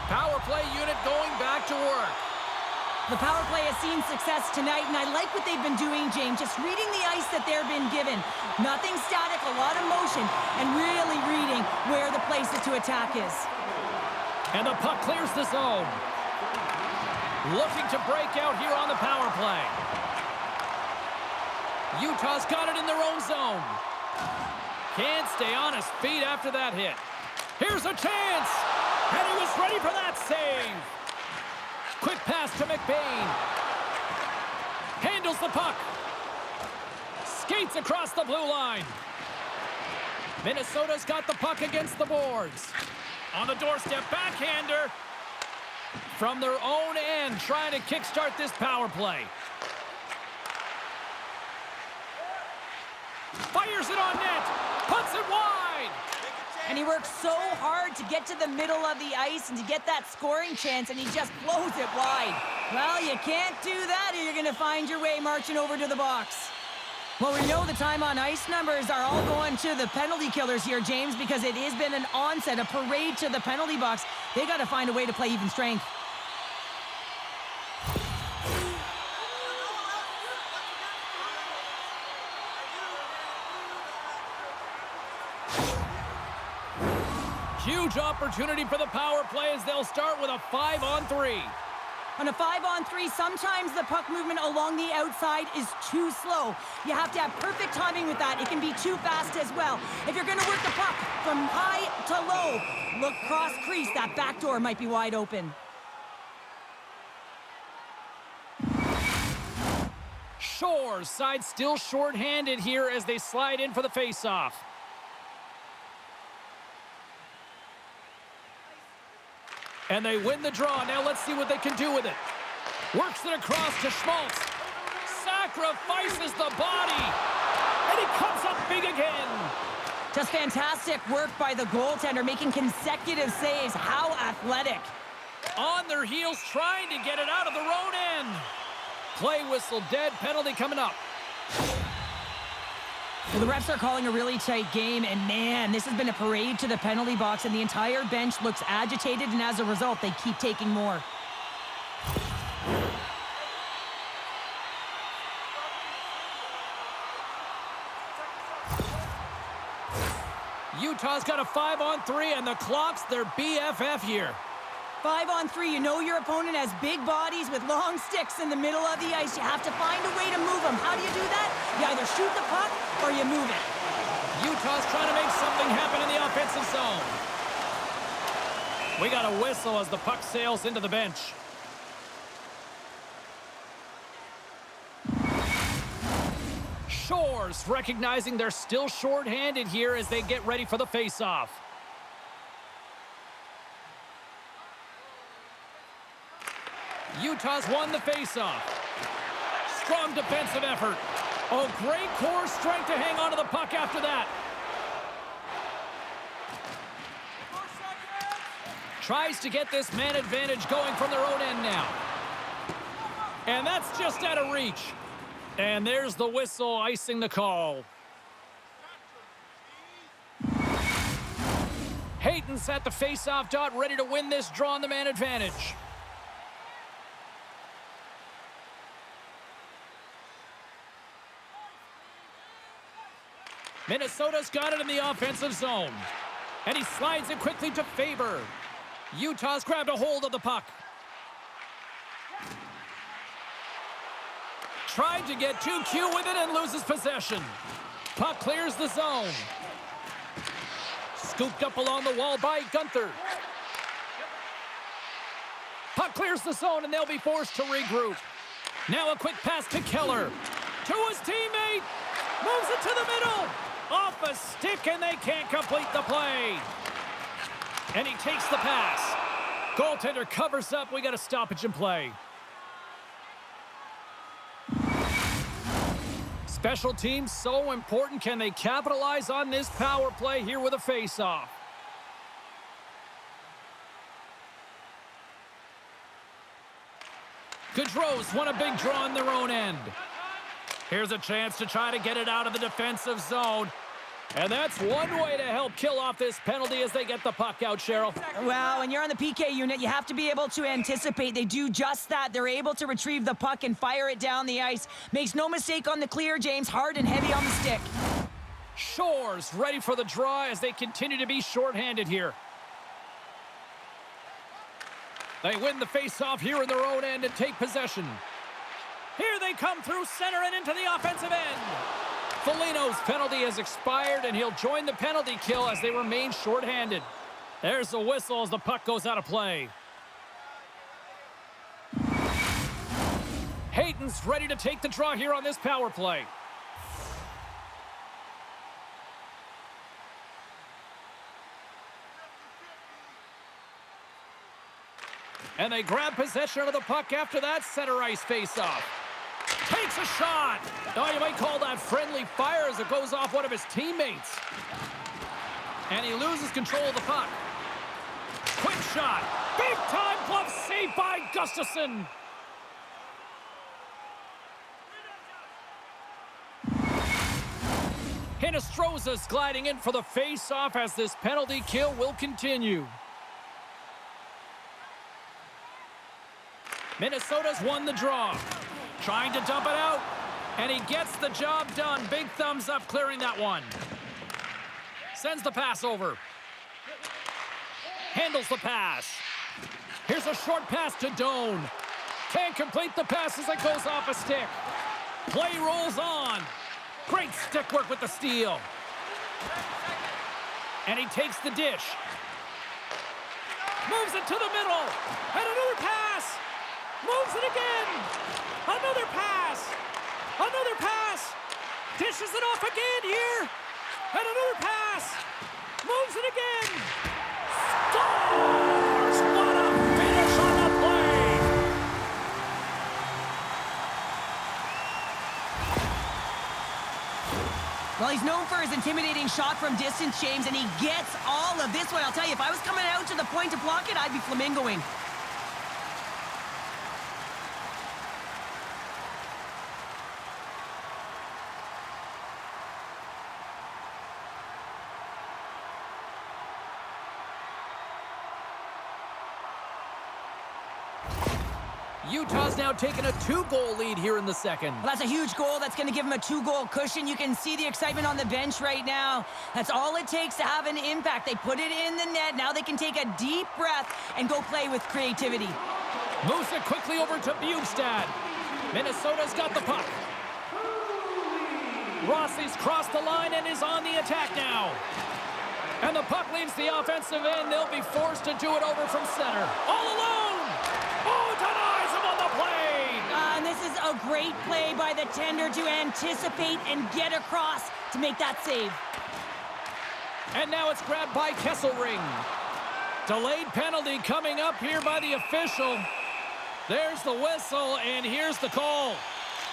Power play unit going back to work. The power play has seen success tonight, and I like what they've been doing, James. Just reading the ice that they've been given. Nothing static, a lot of motion, and really reading where the places to attack is. And the puck clears the zone. Looking to break out here on the power play. Utah's got it in their own zone. Can't stay on his feet after that hit. Here's a chance! And he was ready for that save. Quick pass to McBain. Handles the puck. Skates across the blue line. Minnesota's got the puck against the boards. On the doorstep, backhander. From their own end, trying to kickstart this power play. Fires it on net. Puts it wide. And he works so hard to get to the middle of the ice and to get that scoring chance, and he just blows it wide. Well, you can't do that or you're going to find your way marching over to the box. Well, we know the time on ice numbers are all going to the penalty killers here, James, because it has been an onset, a parade to the penalty box. They got to find a way to play even strength. Huge opportunity for the power play as they'll start with a 5-on-3. On a 5-on-3, sometimes the puck movement along the outside is too slow. You have to have perfect timing with that. It can be too fast as well. If you're going to work the puck from high to low, look cross crease. That back door might be wide open. Shore's side still short-handed here as they slide in for the face-off. And they win the draw. Now let's see what they can do with it. Works it across to Schmaltz. Sacrifices the body. And he comes up big again. Just fantastic work by the goaltender, making consecutive saves. How athletic. On their heels, trying to get it out of their own end. Play whistle dead. Penalty coming up. Well, the refs are calling a really tight game, and man, this has been a parade to the penalty box, and the entire bench looks agitated, and as a result, they keep taking more. Utah's got a 5-on-3, and the clock's their BFF here. 5-on-3, you know your opponent has big bodies with long sticks in the middle of the ice. You have to find a way to move them. How do you do that? You either shoot the puck or you move it. Utah's trying to make something happen in the offensive zone. We got a whistle as the puck sails into the bench. Shores recognizing they're still short-handed here as they get ready for the face-off. Utah's won the face-off. Strong defensive effort. Oh, great core strength to hang on to the puck after that. Tries to get this man advantage going from their own end now. And that's just out of reach. And there's the whistle icing the call. Hayton's at the face-off dot, ready to win this draw on the man advantage. Minnesota's got it in the offensive zone. And he slides it quickly to Faber. Utah's grabbed a hold of the puck. Tried to get too cute with it and loses possession. Puck clears the zone. Scooped up along the wall by Gunther. Puck clears the zone and they'll be forced to regroup. Now a quick pass to Keller. To his teammate. Moves it to the middle. Off a stick and they can't complete the play. And he takes the pass. Goaltender covers up. We got a stoppage in play. Special teams so important. Can they capitalize on this power play here with a face-off? Gaudreau's won a big draw in their own end. Here's a chance to try to get it out of the defensive zone. And that's one way to help kill off this penalty as they get the puck out, Cheryl. Well, when you're on the PK unit, you have to be able to anticipate. They do just that. They're able to retrieve the puck and fire it down the ice. Makes no mistake on the clear, James. Hard and heavy on the stick. Shores ready for the draw as they continue to be shorthanded here. They win the face-off here in their own end and take possession. Here they come through center and into the offensive end. Foligno's penalty has expired, and he'll join the penalty kill as they remain shorthanded. There's the whistle as the puck goes out of play. Hayton's ready to take the draw here on this power play. And they grab possession of the puck after that center ice face-off. Takes a shot. Oh, you might call that friendly fire as it goes off one of his teammates. And he loses control of the puck. Quick shot. Big time glove save by Gustafsson. Hinostroza's gliding in for the face-off as this penalty kill will continue. Minnesota's won the draw. Trying to dump it out. And he gets the job done. Big thumbs up clearing that one. Sends the pass over. Handles the pass. Here's a short pass to Doan. Can't complete the pass as it goes off a stick. Play rolls on. Great stick work with the steal. And he takes the dish. Moves it to the middle. And another pass. Moves it again. Another pass. Another pass. Dishes it off again here. And another pass. Moves it again. Scores! What a finish on the play. Well, he's known for his intimidating shot from distance, James, and he gets all of this one. I'll tell you, if I was coming out to the point to block it, I'd be flamingoing. Utah's now taken a 2-goal lead here in the second. Well, that's a huge goal. That's going to give him a 2-goal cushion. You can see the excitement on the bench right now. That's all it takes to have an impact. They put it in the net. Now they can take a deep breath and go play with creativity. Moves it quickly over to Bjugstad. Minnesota's got the puck. Rossi's crossed the line and is on the attack now. And the puck leaves the offensive end. They'll be forced to do it over from center. All alone! Oh, denies him on the play! And this is a great play by the tender to anticipate and get across to make that save. And now it's grabbed by Kesselring. Delayed penalty coming up here by the official. There's the whistle, and here's the call.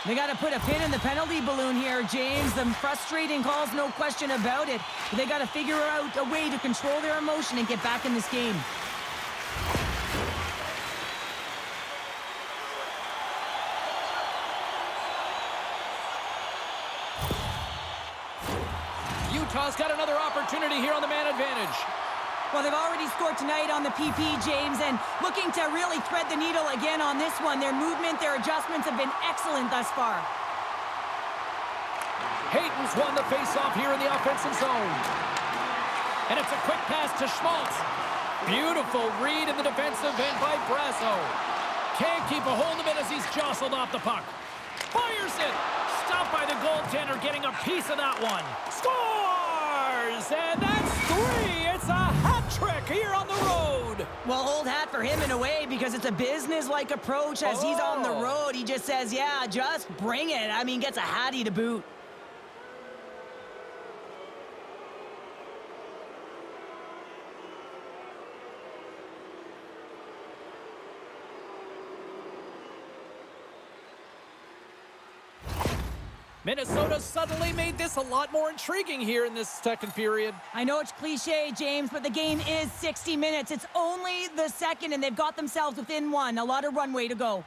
They got to put a pin in the penalty balloon here, James. The frustrating calls, no question about it. But they got to figure out a way to control their emotion and get back in this game. Utah's got another opportunity here on the man advantage. Well, they've already scored tonight on the PP, James, and looking to really thread the needle again on this one. Their movement, their adjustments have been excellent thus far. Hayton's won the faceoff here in the offensive zone. And it's a quick pass to Schmaltz. Beautiful read in the defensive end by Brasso. Can't keep a hold of it as he's jostled off the puck. Fires it. Stopped by the goaltender, getting a piece of that one. Scores! And that's 3. It's a hat trick here on the road. Well, old hat for him in a way because it's a business-like approach as he's on the road. He just says, yeah, just bring it. I mean, gets a hattie to boot. Minnesota suddenly made this a lot more intriguing here in this second period. I know it's cliche, James, but the game is 60 minutes. It's only the second, and they've got themselves within one. A lot of runway to go.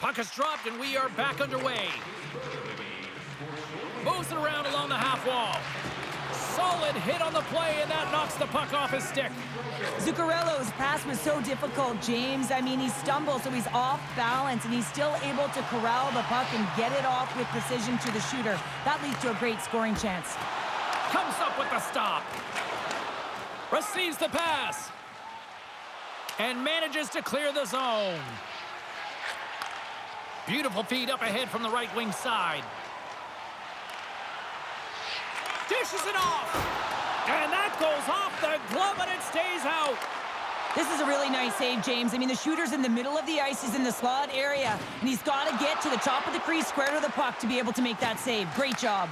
Puck is dropped, and we are back underway. Moves it around along the half wall. Solid hit on the play, and that knocks the puck off his stick. Zuccarello's pass was so difficult, James. I mean, he stumbles, so he's off balance, and he's still able to corral the puck and get it off with precision to the shooter. That leads to a great scoring chance. Comes up with the stop. Receives the pass. And manages to clear the zone. Beautiful feed up ahead from the right wing side. Dishes it off. And that goes off the glove and it stays out. This is a really nice save, James. I mean, the shooter's in the middle of the ice. He's in the slot area, and he's got to get to the top of the crease, square to the puck to be able to make that save. Great job.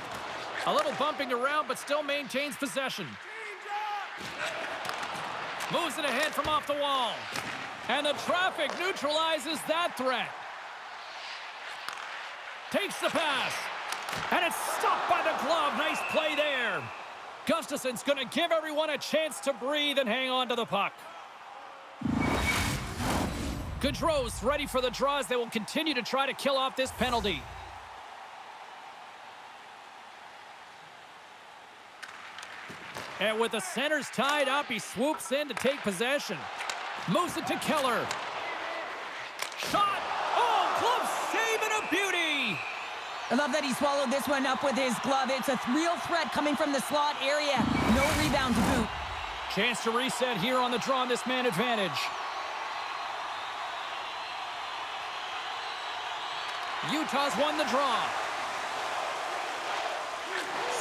A little bumping around, but still maintains possession. Moves it ahead from off the wall. And the traffic neutralizes that threat. Takes the pass. And it's stopped by the glove. Nice play there. Gustafson's going to give everyone a chance to breathe and hang on to the puck. Gaudreau's ready for the draws. They will continue to try to kill off this penalty. And with the centers tied up, he swoops in to take possession. Moves it to Keller. Shot! Oh, glove save and a beauty! I love that he swallowed this one up with his glove. It's a real threat coming from the slot area. No rebound to boot. Chance to reset here on the draw on this man advantage. Utah's won the draw.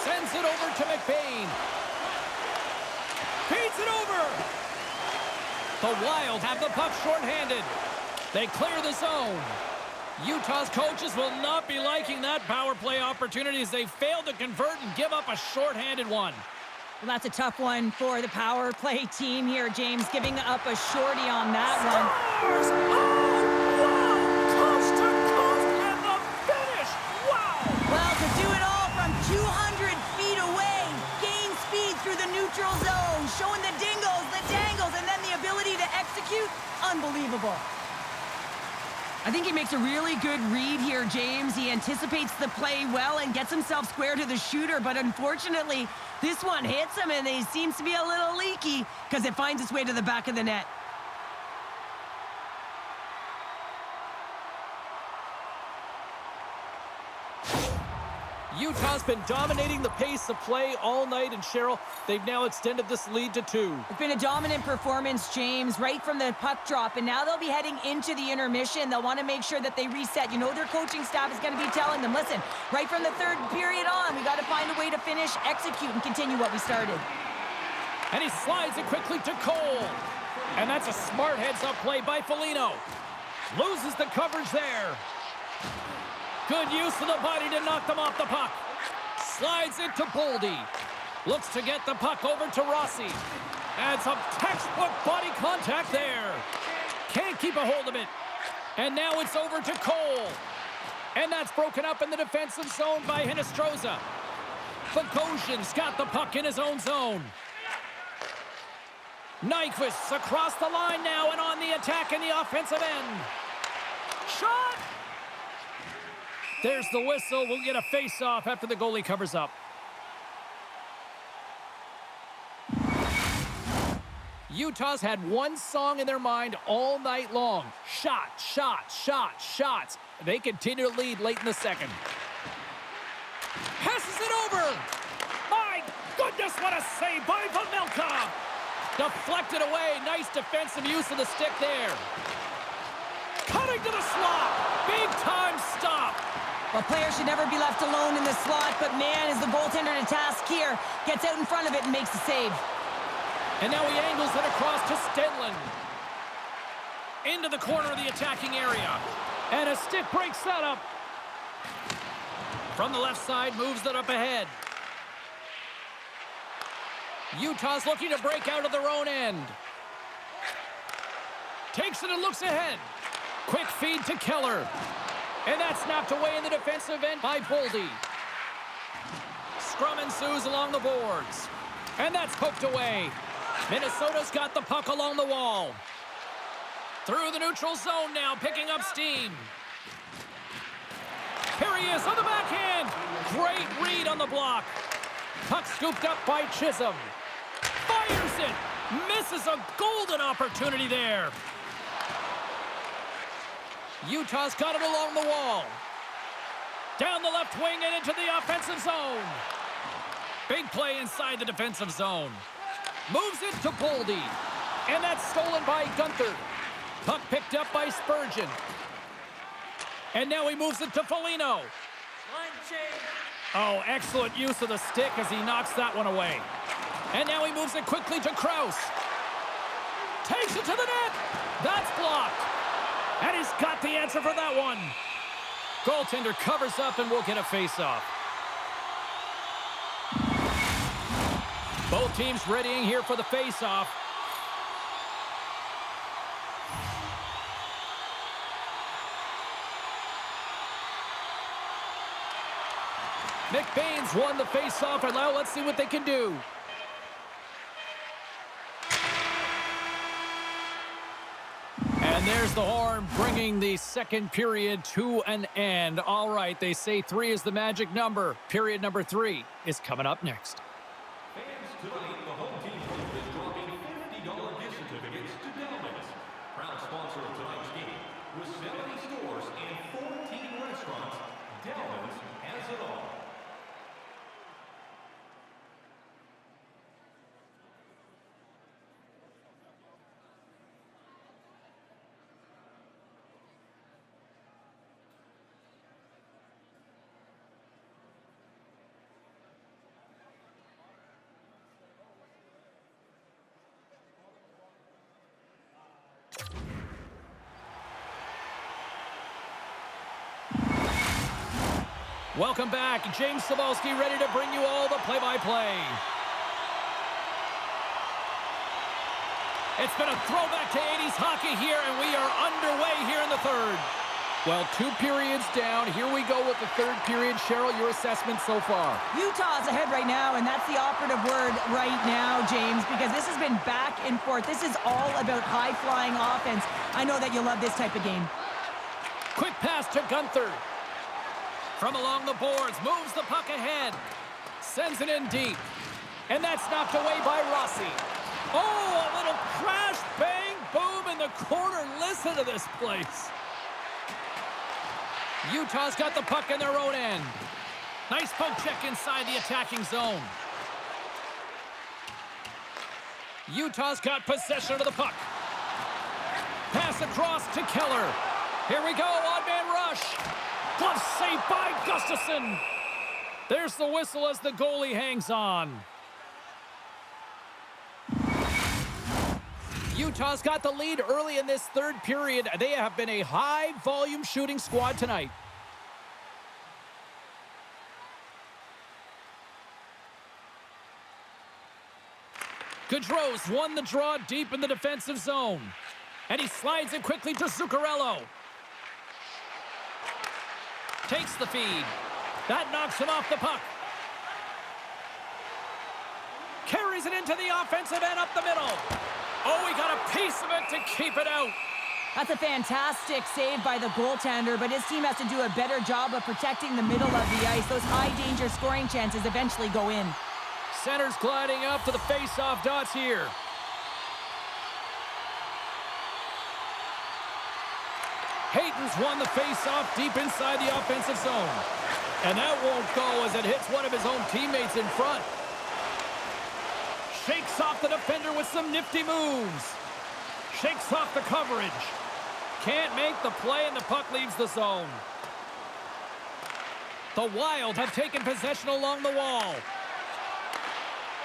Sends it over to McBain. Feeds it over. The Wild have the puck shorthanded. They clear the zone. Utah's coaches will not be liking that power play opportunity as they fail to convert and give up a shorthanded one. Well, that's a tough one for the power play team here, James, giving up a shorty on that one. Scores! Oh, wow! Coast to coast and the finish! Wow! Well, to do it all from 200 feet away, gain speed through the neutral zone, showing the dingles, the dangles, and then the ability to execute, unbelievable. I think he makes a really good read here, James. He anticipates the play well and gets himself square to the shooter, but unfortunately, this one hits him and he seems to be a little leaky because it finds its way to the back of the net. Utah's been dominating the pace of play all night, and Cheryl, they've now extended this lead to 2. It's been a dominant performance, James, right from the puck drop, and now they'll be heading into the intermission. They'll want to make sure that they reset. You know their coaching staff is going to be telling them, listen, right from the third period on, we got to find a way to finish, execute, and continue what we started. And he slides it quickly to Cole. And that's a smart heads-up play by Foligno. Loses the coverage there. Good use of the body to knock them off the puck. Slides it to Boldy. Looks to get the puck over to Rossi. And some textbook body contact there. Can't keep a hold of it. And now it's over to Cole. And that's broken up in the defensive zone by Hinostroza. Bogosian's got the puck in his own zone. Nyquist's across the line now and on the attack in the offensive end. Shot! There's the whistle. We'll get a face-off after the goalie covers up. Utah's had one song in their mind all night long. Shot, shot, shot, shots. They continue to lead late in the second. Passes it over. My goodness, what a save by Vejmelka. Deflected away. Nice defensive use of the stick there. Cutting to the slot. Big-time stop. Well, players should never be left alone in the slot, but man, is the goaltender to task here. Gets out in front of it and makes the save. And now he angles it across to Stenlund. Into the corner of the attacking area. And a stick breaks that up. From the left side, moves it up ahead. Utah's looking to break out of their own end. Takes it and looks ahead. Quick feed to Keller. And that's knocked away in the defensive end by Boldy. Scrum ensues along the boards. And that's poked away. Minnesota's got the puck along the wall. Through the neutral zone now, picking up steam. Here he is on the backhand. Great read on the block. Puck scooped up by Chisholm. Fires it. Misses a golden opportunity there. Utah's got it along the wall. Down the left wing and into the offensive zone. Big play inside the defensive zone. Moves it to Boldy. And that's stolen by Gunther. Puck picked up by Spurgeon. And now he moves it to Foligno. Line change. Oh, excellent use of the stick as he knocks that one away. And now he moves it quickly to Krause. Takes it to the net. That's blocked. And he's got the answer for that one. Goaltender covers up and will get a face-off. Both teams readying here for the face-off. McBain's won the face-off, and now let's see what they can do. There's the horn, bringing the second period to an end. All right, they say 3 is the magic number. Period number 3 is coming up next. Fans, tonight, the home team is dropping $50 gift certificates to Delmas. Proud sponsor of tonight's game. With 70 stores and 14 restaurants, Delmas has it all. Welcome back. James Cybulski ready to bring you all the play-by-play. It's been a throwback to 80s hockey here, and we are underway here in the third. Well, 2 periods down. Here we go with the third period. Cheryl, your assessment so far? Utah's ahead right now, and that's the operative word right now, James, because this has been back and forth. This is all about high-flying offense. I know that you love this type of game. Quick pass to Gunther. From along the boards, moves the puck ahead. Sends it in deep. And that's knocked away by Rossi. Oh, a little crash, bang, boom in the corner. Listen to this place. Utah's got the puck in their own end. Nice poke check inside the attacking zone. Utah's got possession of the puck. Pass across to Keller. Here we go, odd-man rush. Glove saved by Gustafsson. There's the whistle as the goalie hangs on. Utah's got the lead early in this third period. They have been a high-volume shooting squad tonight. Gaudreau's won the draw deep in the defensive zone. And he slides it quickly to Zuccarello. Takes the feed. That knocks him off the puck. Carries it into the offensive end up the middle. Oh, he got a piece of it to keep it out. That's a fantastic save by the goaltender, but his team has to do a better job of protecting the middle of the ice. Those high-danger scoring chances eventually go in. Center's gliding up to the face-off dots here. Hayton's won the face-off deep inside the offensive zone. And that won't go as it hits one of his own teammates in front. Shakes off the defender with some nifty moves. Shakes off the coverage. Can't make the play and the puck leaves the zone. The Wild have taken possession along the wall.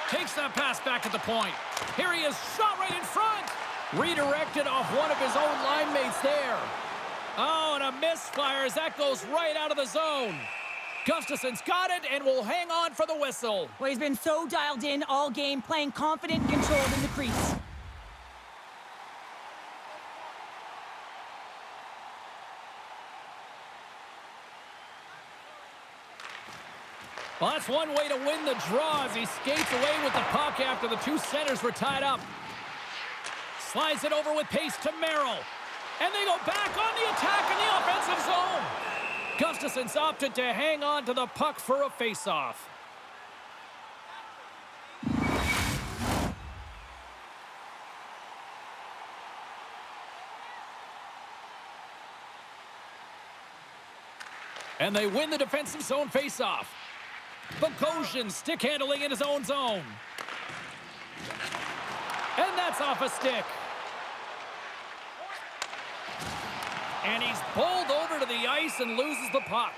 Takes that pass back at the point. Here he is, shot right in front. Redirected off one of his own line mates there. Oh, and a misfire as that goes right out of the zone. Gustafsson's got it and will hang on for the whistle. Well, he's been so dialed in all game, playing confident and controlled in the crease. Well, that's one way to win the draw as he skates away with the puck after the 2 centers were tied up. Slides it over with pace to Merrill. And they go back on the attack in the offensive zone. Gustafsson's opted to hang on to the puck for a faceoff. And they win the defensive zone faceoff. Bogosian stick handling in his own zone. And that's off a stick. And he's bowled over to the ice and loses the puck.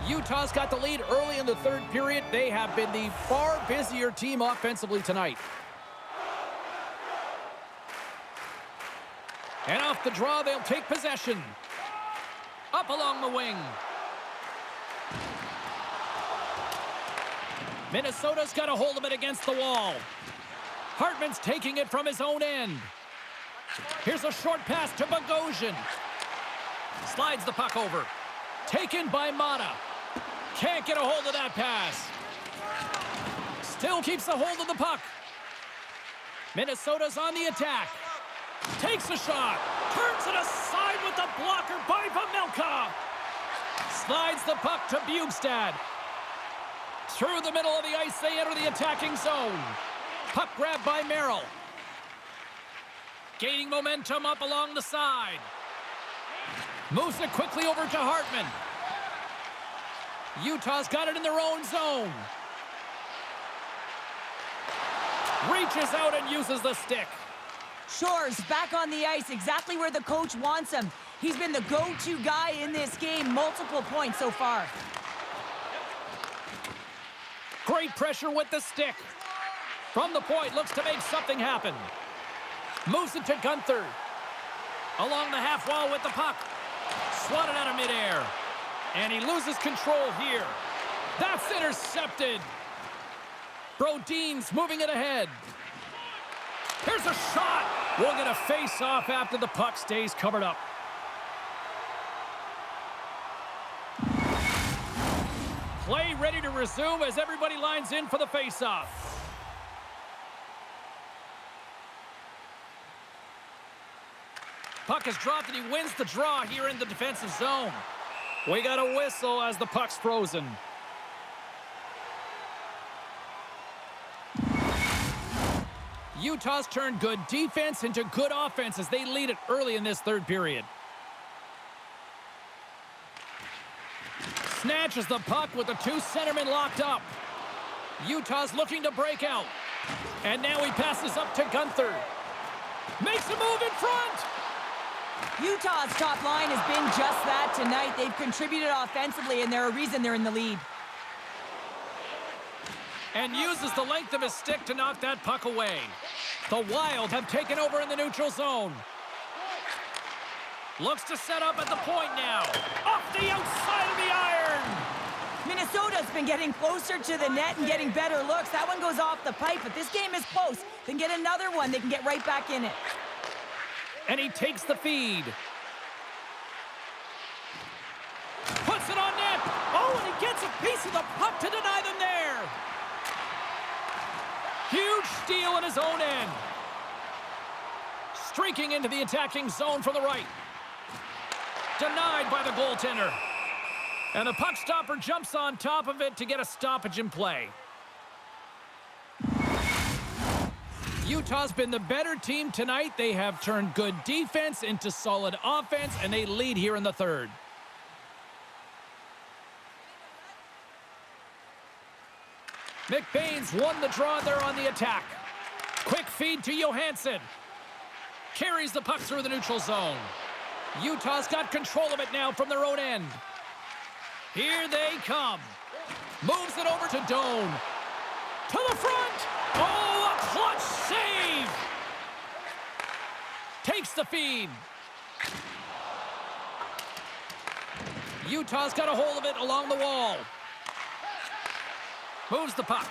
Utah's got the lead early in the third period. They have been the far busier team offensively tonight. And off the draw, they'll take possession. Up along the wing. Minnesota's got a hold of it against the wall. Hartman's taking it from his own end. Here's a short pass to Bogosian. Slides the puck over. Taken by Mata. Can't get a hold of that pass. Still keeps a hold of the puck. Minnesota's on the attack. Takes a shot. Turns it aside with the blocker by Pamelka. Slides the puck to Bjugstad. Through the middle of the ice, they enter the attacking zone. Puck grab by Merrill. Gaining momentum up along the side. Moves it quickly over to Hartman. Utah's got it in their own zone. Reaches out and uses the stick. Shores back on the ice, exactly where the coach wants him. He's been the go-to guy in this game, multiple points so far. Great pressure with the stick. From the point, looks to make something happen. Moves it to Gunther. Along the half wall with the puck. Swatted out of midair. And he loses control here. That's intercepted. Brodin's moving it ahead. Here's a shot. We'll get a face-off after the puck stays covered up. Play ready to resume as everybody lines in for the face-off. Puck is dropped and he wins the draw here in the defensive zone. We got a whistle as the puck's frozen. Utah's turned good defense into good offense as they lead it early in this third period. Snatches the puck with the two centermen locked up. Utah's looking to break out. And now he passes up to Gunther. Makes a move in front. Utah's top line has been just that tonight. They've contributed offensively, and they're a reason they're in the lead. And uses the length of his stick to knock that puck away. The Wild have taken over in the neutral zone. Looks to set up at the point now. Off the outside of the iron. Minnesota's been getting closer to the net and getting better looks. That one goes off the pipe, but this game is close. Then get another one, they can get right back in it. And he takes the feed. Puts it on net. Oh, and he gets a piece of the puck to deny them there. Huge steal in his own end. Streaking into the attacking zone from the right. Denied by the goaltender. And the puck stopper jumps on top of it to get a stoppage in play. Utah's been the better team tonight. They have turned good defense into solid offense, and they lead here in the third. McBain's won the draw there on the attack. Quick feed to Johansson. Carries the puck through the neutral zone. Utah's got control of it now from their own end. Here they come. Moves it over to Doan. To the front. Oh, a clutch save. Takes the feed. Utah's got a hold of it along the wall. Moves the puck.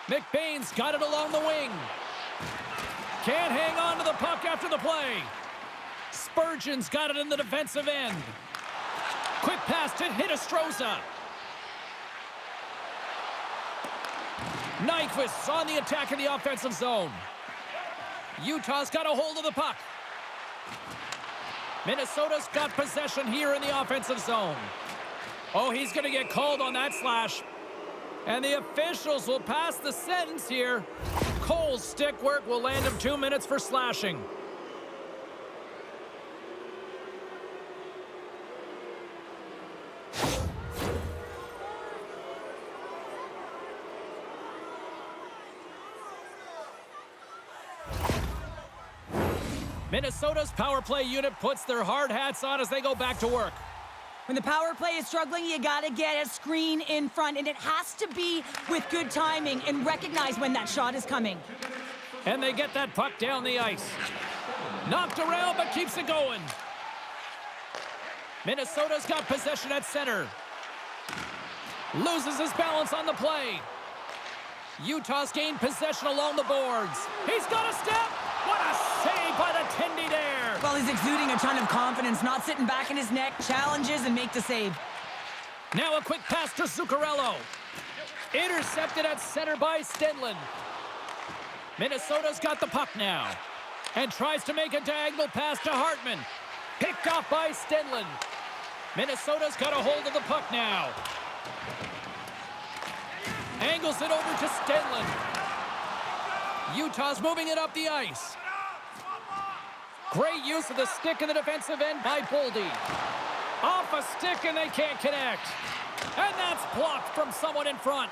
McBain's got it along the wing. Can't hang on to the puck after the play. Spurgeon's got it in the defensive end. Quick pass to Hinostroza. Nyquist's on the attack in the offensive zone. Utah's got a hold of the puck. Minnesota's got possession here in the offensive zone. Oh, he's going to get called on that slash. And the officials will pass the sentence here. Cole's stick work will land him 2 minutes for slashing. Minnesota's power play unit puts their hard hats on as they go back to work. When the power play is struggling, you got to get a screen in front, and it has to be with good timing and recognize when that shot is coming. And they get that puck down the ice. Knocked around, but keeps it going. Minnesota's got possession at center. Loses his balance on the play. Utah's gained possession along the boards. He's got a step. What a save by the Tendy there. Well, he's exuding a ton of confidence, not sitting back in his neck, challenges and make the save. Now a quick pass to Zuccarello. Intercepted at center by Stenlund. Minnesota's got the puck now and tries to make a diagonal pass to Hartman. Picked off by Stenlund. Minnesota's got a hold of the puck now. Angles it over to Stenlund. Utah's moving it up the ice. Great use of the stick in the defensive end by Boldy. Off a stick and they can't connect. And that's blocked from someone in front.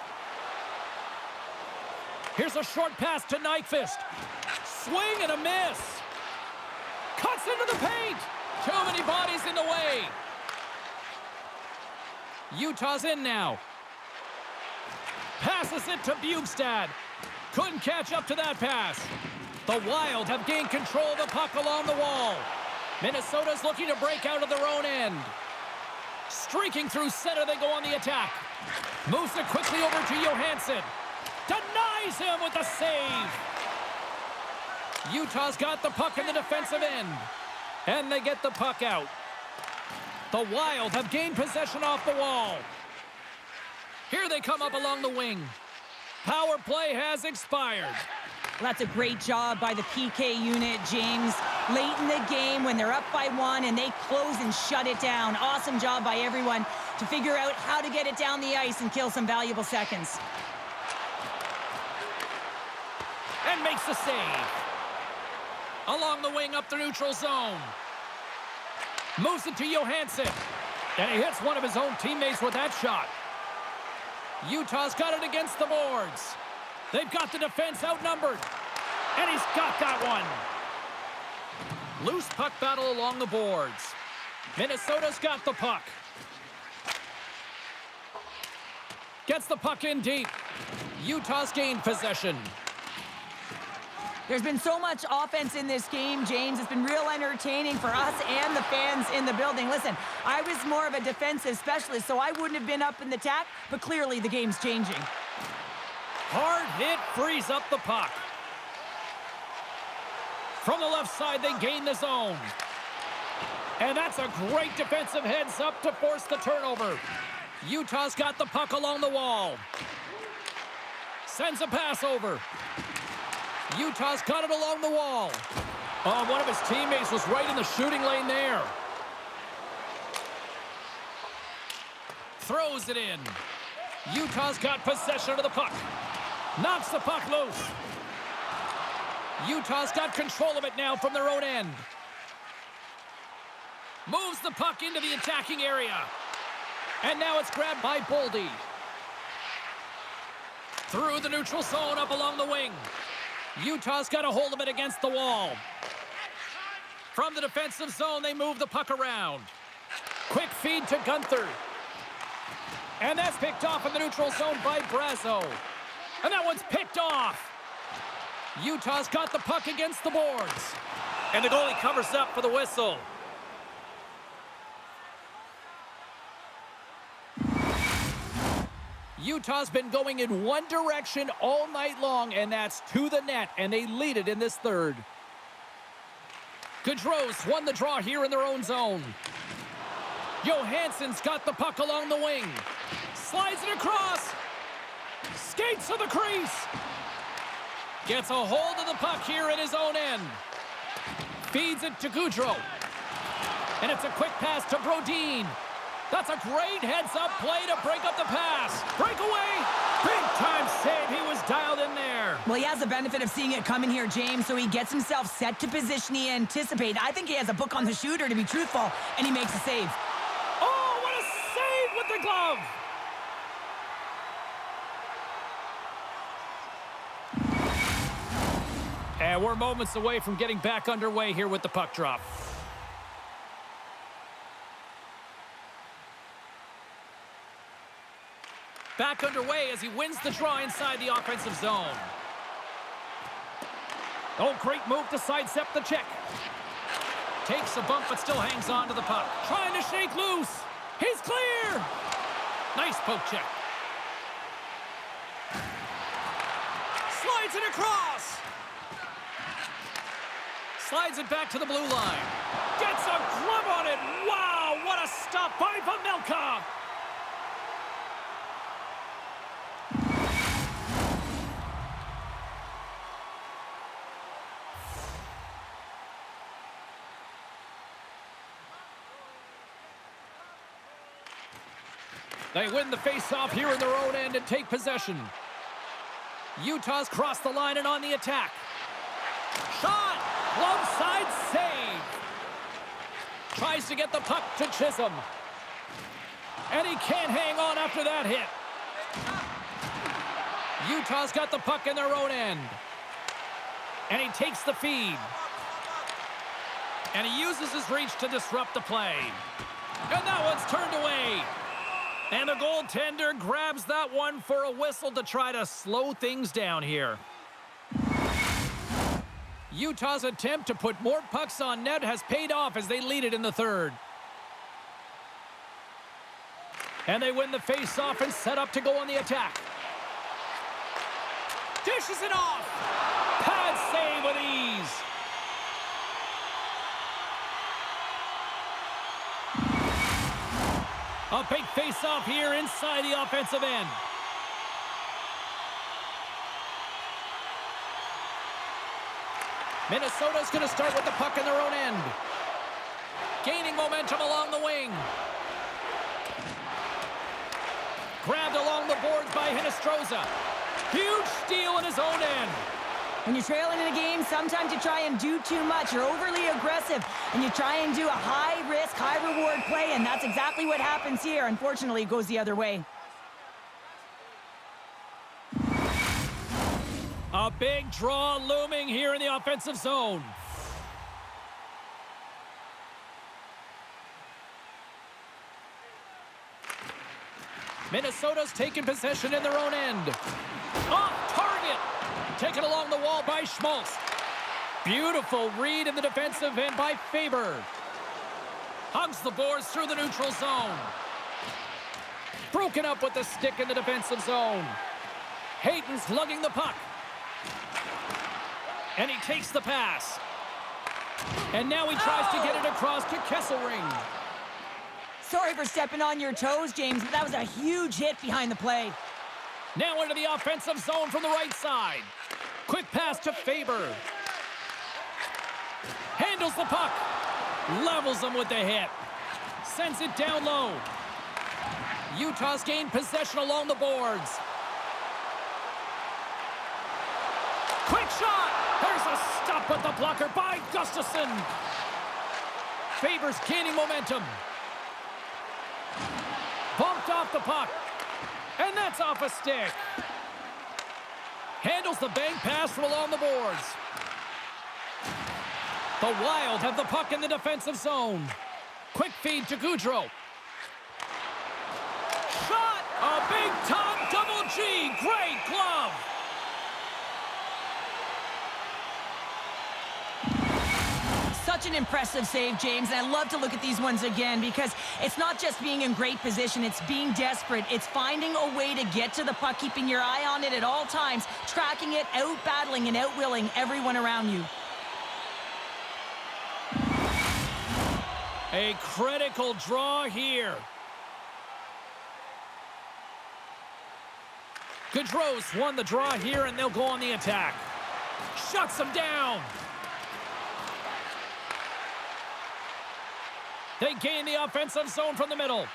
Here's a short pass to Nyquist. Swing and a miss. Cuts into the paint. Too many bodies in the way. Utah's in now. Passes it to Bjugstad. Couldn't catch up to that pass. The Wild have gained control of the puck along the wall. Minnesota's looking to break out of their own end. Streaking through center, they go on the attack. Moves it quickly over to Johansson. Denies him with the save. Utah's got the puck in the defensive end. And they get the puck out. The Wild have gained possession off the wall. Here they come up along the wing. Power play has expired. Well, that's a great job by the PK unit, James. Late in the game when they're up by 1 and they close and shut it down. Awesome job by everyone to figure out how to get it down the ice and kill some valuable seconds. And makes the save. Along the wing up the neutral zone. Moves it to Johansson. And he hits one of his own teammates with that shot. Utah's got it against the boards. They've got the defense outnumbered. And he's got that one. Loose puck battle along the boards. Minnesota's got the puck. Gets the puck in deep. Utah's gained possession. There's been so much offense in this game, James. It's been real entertaining for us and the fans in the building. Listen, I was more of a defensive specialist, so I wouldn't have been up in the attack, but clearly the game's changing. Hard hit frees up the puck. From the left side, they gain the zone. And that's a great defensive heads up to force the turnover. Utah's got the puck along the wall. Sends a pass over. Utah's got it along the wall. Oh, one of his teammates was right in the shooting lane there. Throws it in. Utah's got possession of the puck. Knocks the puck loose. Utah's got control of it now from their own end. Moves the puck into the attacking area. And now it's grabbed by Boldy. Through the neutral zone up along the wing. Utah's got a hold of it against the wall. From the defensive zone, they move the puck around. Quick feed to Gunther. And that's picked off in the neutral zone by Brazo. And that one's picked off. Utah's got the puck against the boards. And the goalie covers up for the whistle. Utah's been going in one direction all night long, and that's to the net, and they lead it in this third. Gaudreau's won the draw here in their own zone. Johansson's got the puck along the wing. Slides it across. Skates to the crease. Gets a hold of the puck here at his own end. Feeds it to Gaudreau. And it's a quick pass to Brodin. That's a great heads-up play to break up the pass. Breakaway. Big-time save. He was dialed in there. Well, he has the benefit of seeing it coming here, James, so he gets himself set to position he anticipated. I think he has a book on the shooter, to be truthful, and he makes a save. Oh, what a save with the glove. And we're moments away from getting back underway here with the puck drop. Back underway as he wins the draw inside the offensive zone. Oh, great move to sidestep the check. Takes a bump but still hangs on to the puck. Trying to shake loose. He's clear. Nice poke check. Slides it across. Slides it back to the blue line. Gets a glove on it. Wow, what a stop by Pavelka. They win the face-off here in their own end and take possession. Utah's crossed the line and on the attack. Shot! Glove side save. Tries to get the puck to Chisholm. And he can't hang on after that hit. Utah's got the puck in their own end. And he takes the feed. And he uses his reach to disrupt the play. And that one's turned away. And the goaltender grabs that one for a whistle to try to slow things down here. Utah's attempt to put more pucks on net has paid off as they lead it in the third. And they win the face-off and set up to go on the attack. Dishes it off. Pad save with ease. A big face-off here inside the offensive end. Minnesota's going to start with the puck in their own end. Gaining momentum along the wing. Grabbed along the boards by Hinostroza. Huge steal in his own end. When you're trailing in a game, sometimes you try and do too much. You're overly aggressive, and you try and do a high-risk, high-reward play, and that's exactly what happens here. Unfortunately, it goes the other way. A big draw looming here in the offensive zone. Minnesota's taking possession in their own end. Off target. Taken along the wall by Schmaltz. Beautiful read in the defensive end by Faber. Hugs the boards through the neutral zone. Broken up with the stick in the defensive zone. Hayton's lugging the puck. And he takes the pass. And now he tries to get it across to Kesselring. Sorry for stepping on your toes, James, but that was a huge hit behind the play. Now into the offensive zone from the right side. Quick pass to Faber. Handles the puck. Levels him with the hit. Sends it down low. Utah's gained possession along the boards. Quick shot. There's a stop at the blocker by Gustafson. Faber's gaining momentum. Bumped off the puck. And that's off a stick. Handles the bank pass from along the boards. The Wild have the puck in the defensive zone. Quick feed to Goudreau. Shot! A big-time double G. Great glove. Such an impressive save, James, and I love to look at these ones again because it's not just being in great position, it's being desperate. It's finding a way to get to the puck, keeping your eye on it at all times, tracking it, out-battling and out-willing everyone around you. A critical draw here. Gaudreau's won the draw here, and they'll go on the attack. Shuts him down. They gain the offensive zone from the middle.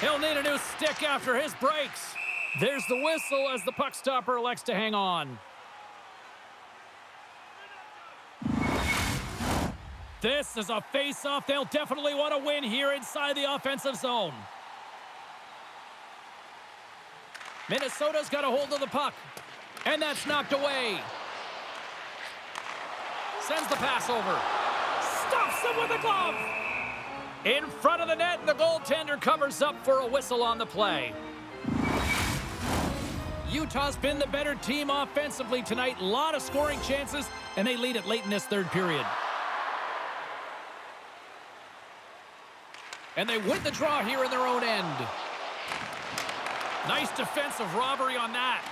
He'll need a new stick after his breaks. There's the whistle as the puck stopper elects to hang on. This is a face-off they'll definitely want to win here inside the offensive zone. Minnesota's got a hold of the puck. And that's knocked away. Sends the pass over. Stops him with a glove. In front of the net, and the goaltender covers up for a whistle on the play. Utah's been the better team offensively tonight. A lot of scoring chances, and they lead it late in this third period. And they win the draw here in their own end. Nice defensive robbery on that.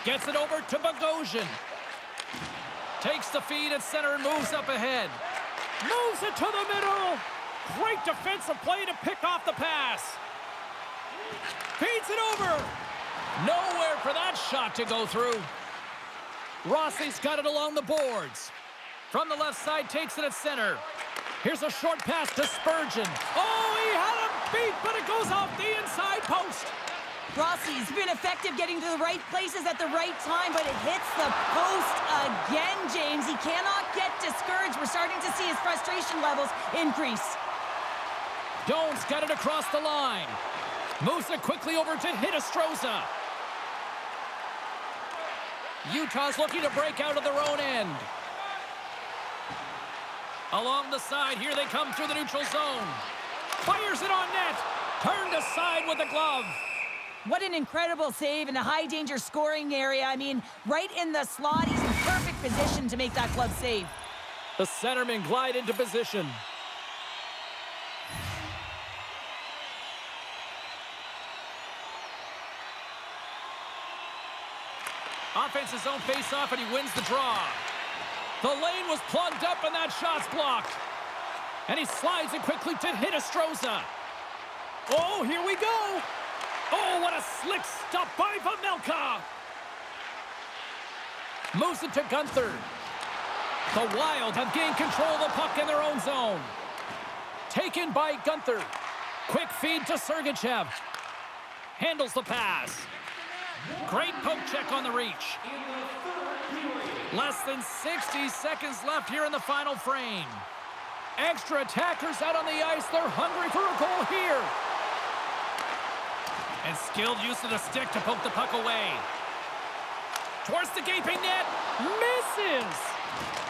Gets it over to Bogosian. Takes the feed at center and moves up ahead. Moves it to the middle. Great defensive play to pick off the pass. Feeds it over. Nowhere for that shot to go through. Rossi's got it along the boards. From the left side, takes it at center. Here's a short pass to Spurgeon. Oh, he had him beat, but it goes off the inside post. Rossi's been effective getting to the right places at the right time, but it hits the post again, James. He cannot get discouraged. We're starting to see his frustration levels increase. Jones got it across the line. Moves it quickly over to Hinostroza. Utah's looking to break out of their own end. Along the side, here they come through the neutral zone. Fires it on net. Turned aside with the glove. What an incredible save in a high-danger scoring area. I mean, right in the slot, he's in perfect position to make that glove save. The centermen glide into position. Offense's own face-off, and he wins the draw. The lane was plugged up, and that shot's blocked. And he slides it quickly to Hinostroza. Oh, here we go. Oh, what a slick stop by Vejmelka. Moves it to Gunther. The Wild have gained control of the puck in their own zone. Taken by Gunther. Quick feed to Sergachev. Handles the pass. Great poke check on the reach. Less than 60 seconds left here in the final frame. Extra attackers out on the ice. They're hungry for a goal here. And skilled use of the stick to poke the puck away. Towards the gaping net. Misses.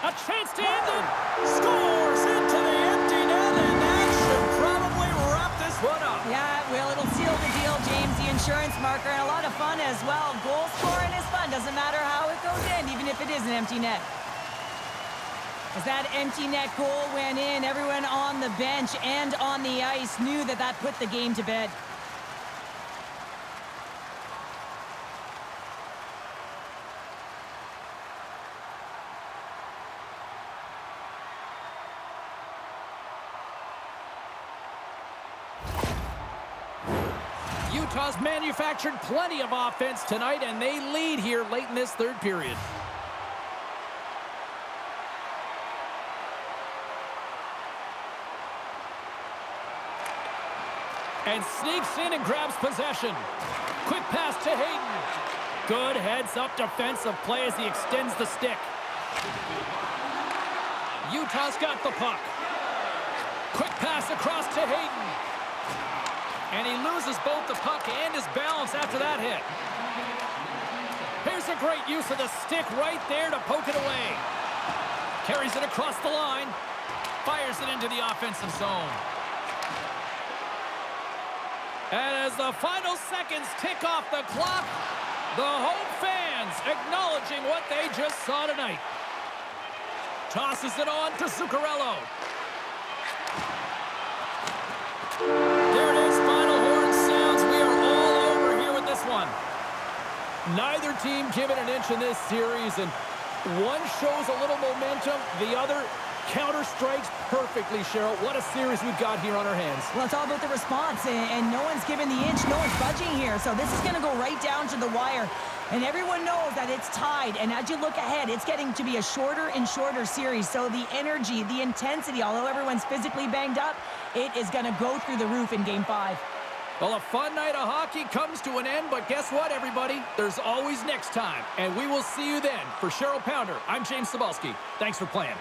A chance to end it. Scores into the empty net, and that should probably wrap this one up. Yeah, it will. It'll seal the deal, James. The insurance marker, and a lot of fun as well. Goal scoring is fun. Doesn't matter how it goes in, even if it is an empty net. As that empty net goal went in, everyone on the bench and on the ice knew that that put the game to bed. Utah's manufactured plenty of offense tonight, and they lead here late in this third period. And sneaks in and grabs possession. Quick pass to Hayden. Good heads-up defensive play as he extends the stick. Utah's got the puck. Quick pass across to Hayden. And he loses both the puck and his balance after that hit. Here's a great use of the stick right there to poke it away. Carries it across the line. Fires it into the offensive zone. And as the final seconds tick off the clock, the home fans acknowledging what they just saw tonight. Tosses it on to Zuccarello. There it is, final horn sounds. We are all over here with this one. Neither team given an inch in this series, and one shows a little momentum, the other counter strikes perfectly, Cheryl. What a series we've got here on our hands. Well, it's all about the response, and no one's given the inch, no one's budging here. So this is going to go right down to the wire. And everyone knows that it's tied, and as you look ahead, it's getting to be a shorter and shorter series. So the energy, the intensity, although everyone's physically banged up, it is going to go through the roof in Game 5. Well, a fun night of hockey comes to an end, but guess what, everybody? There's always next time, and we will see you then. For Cheryl Pounder, I'm James Cebulski. Thanks for playing.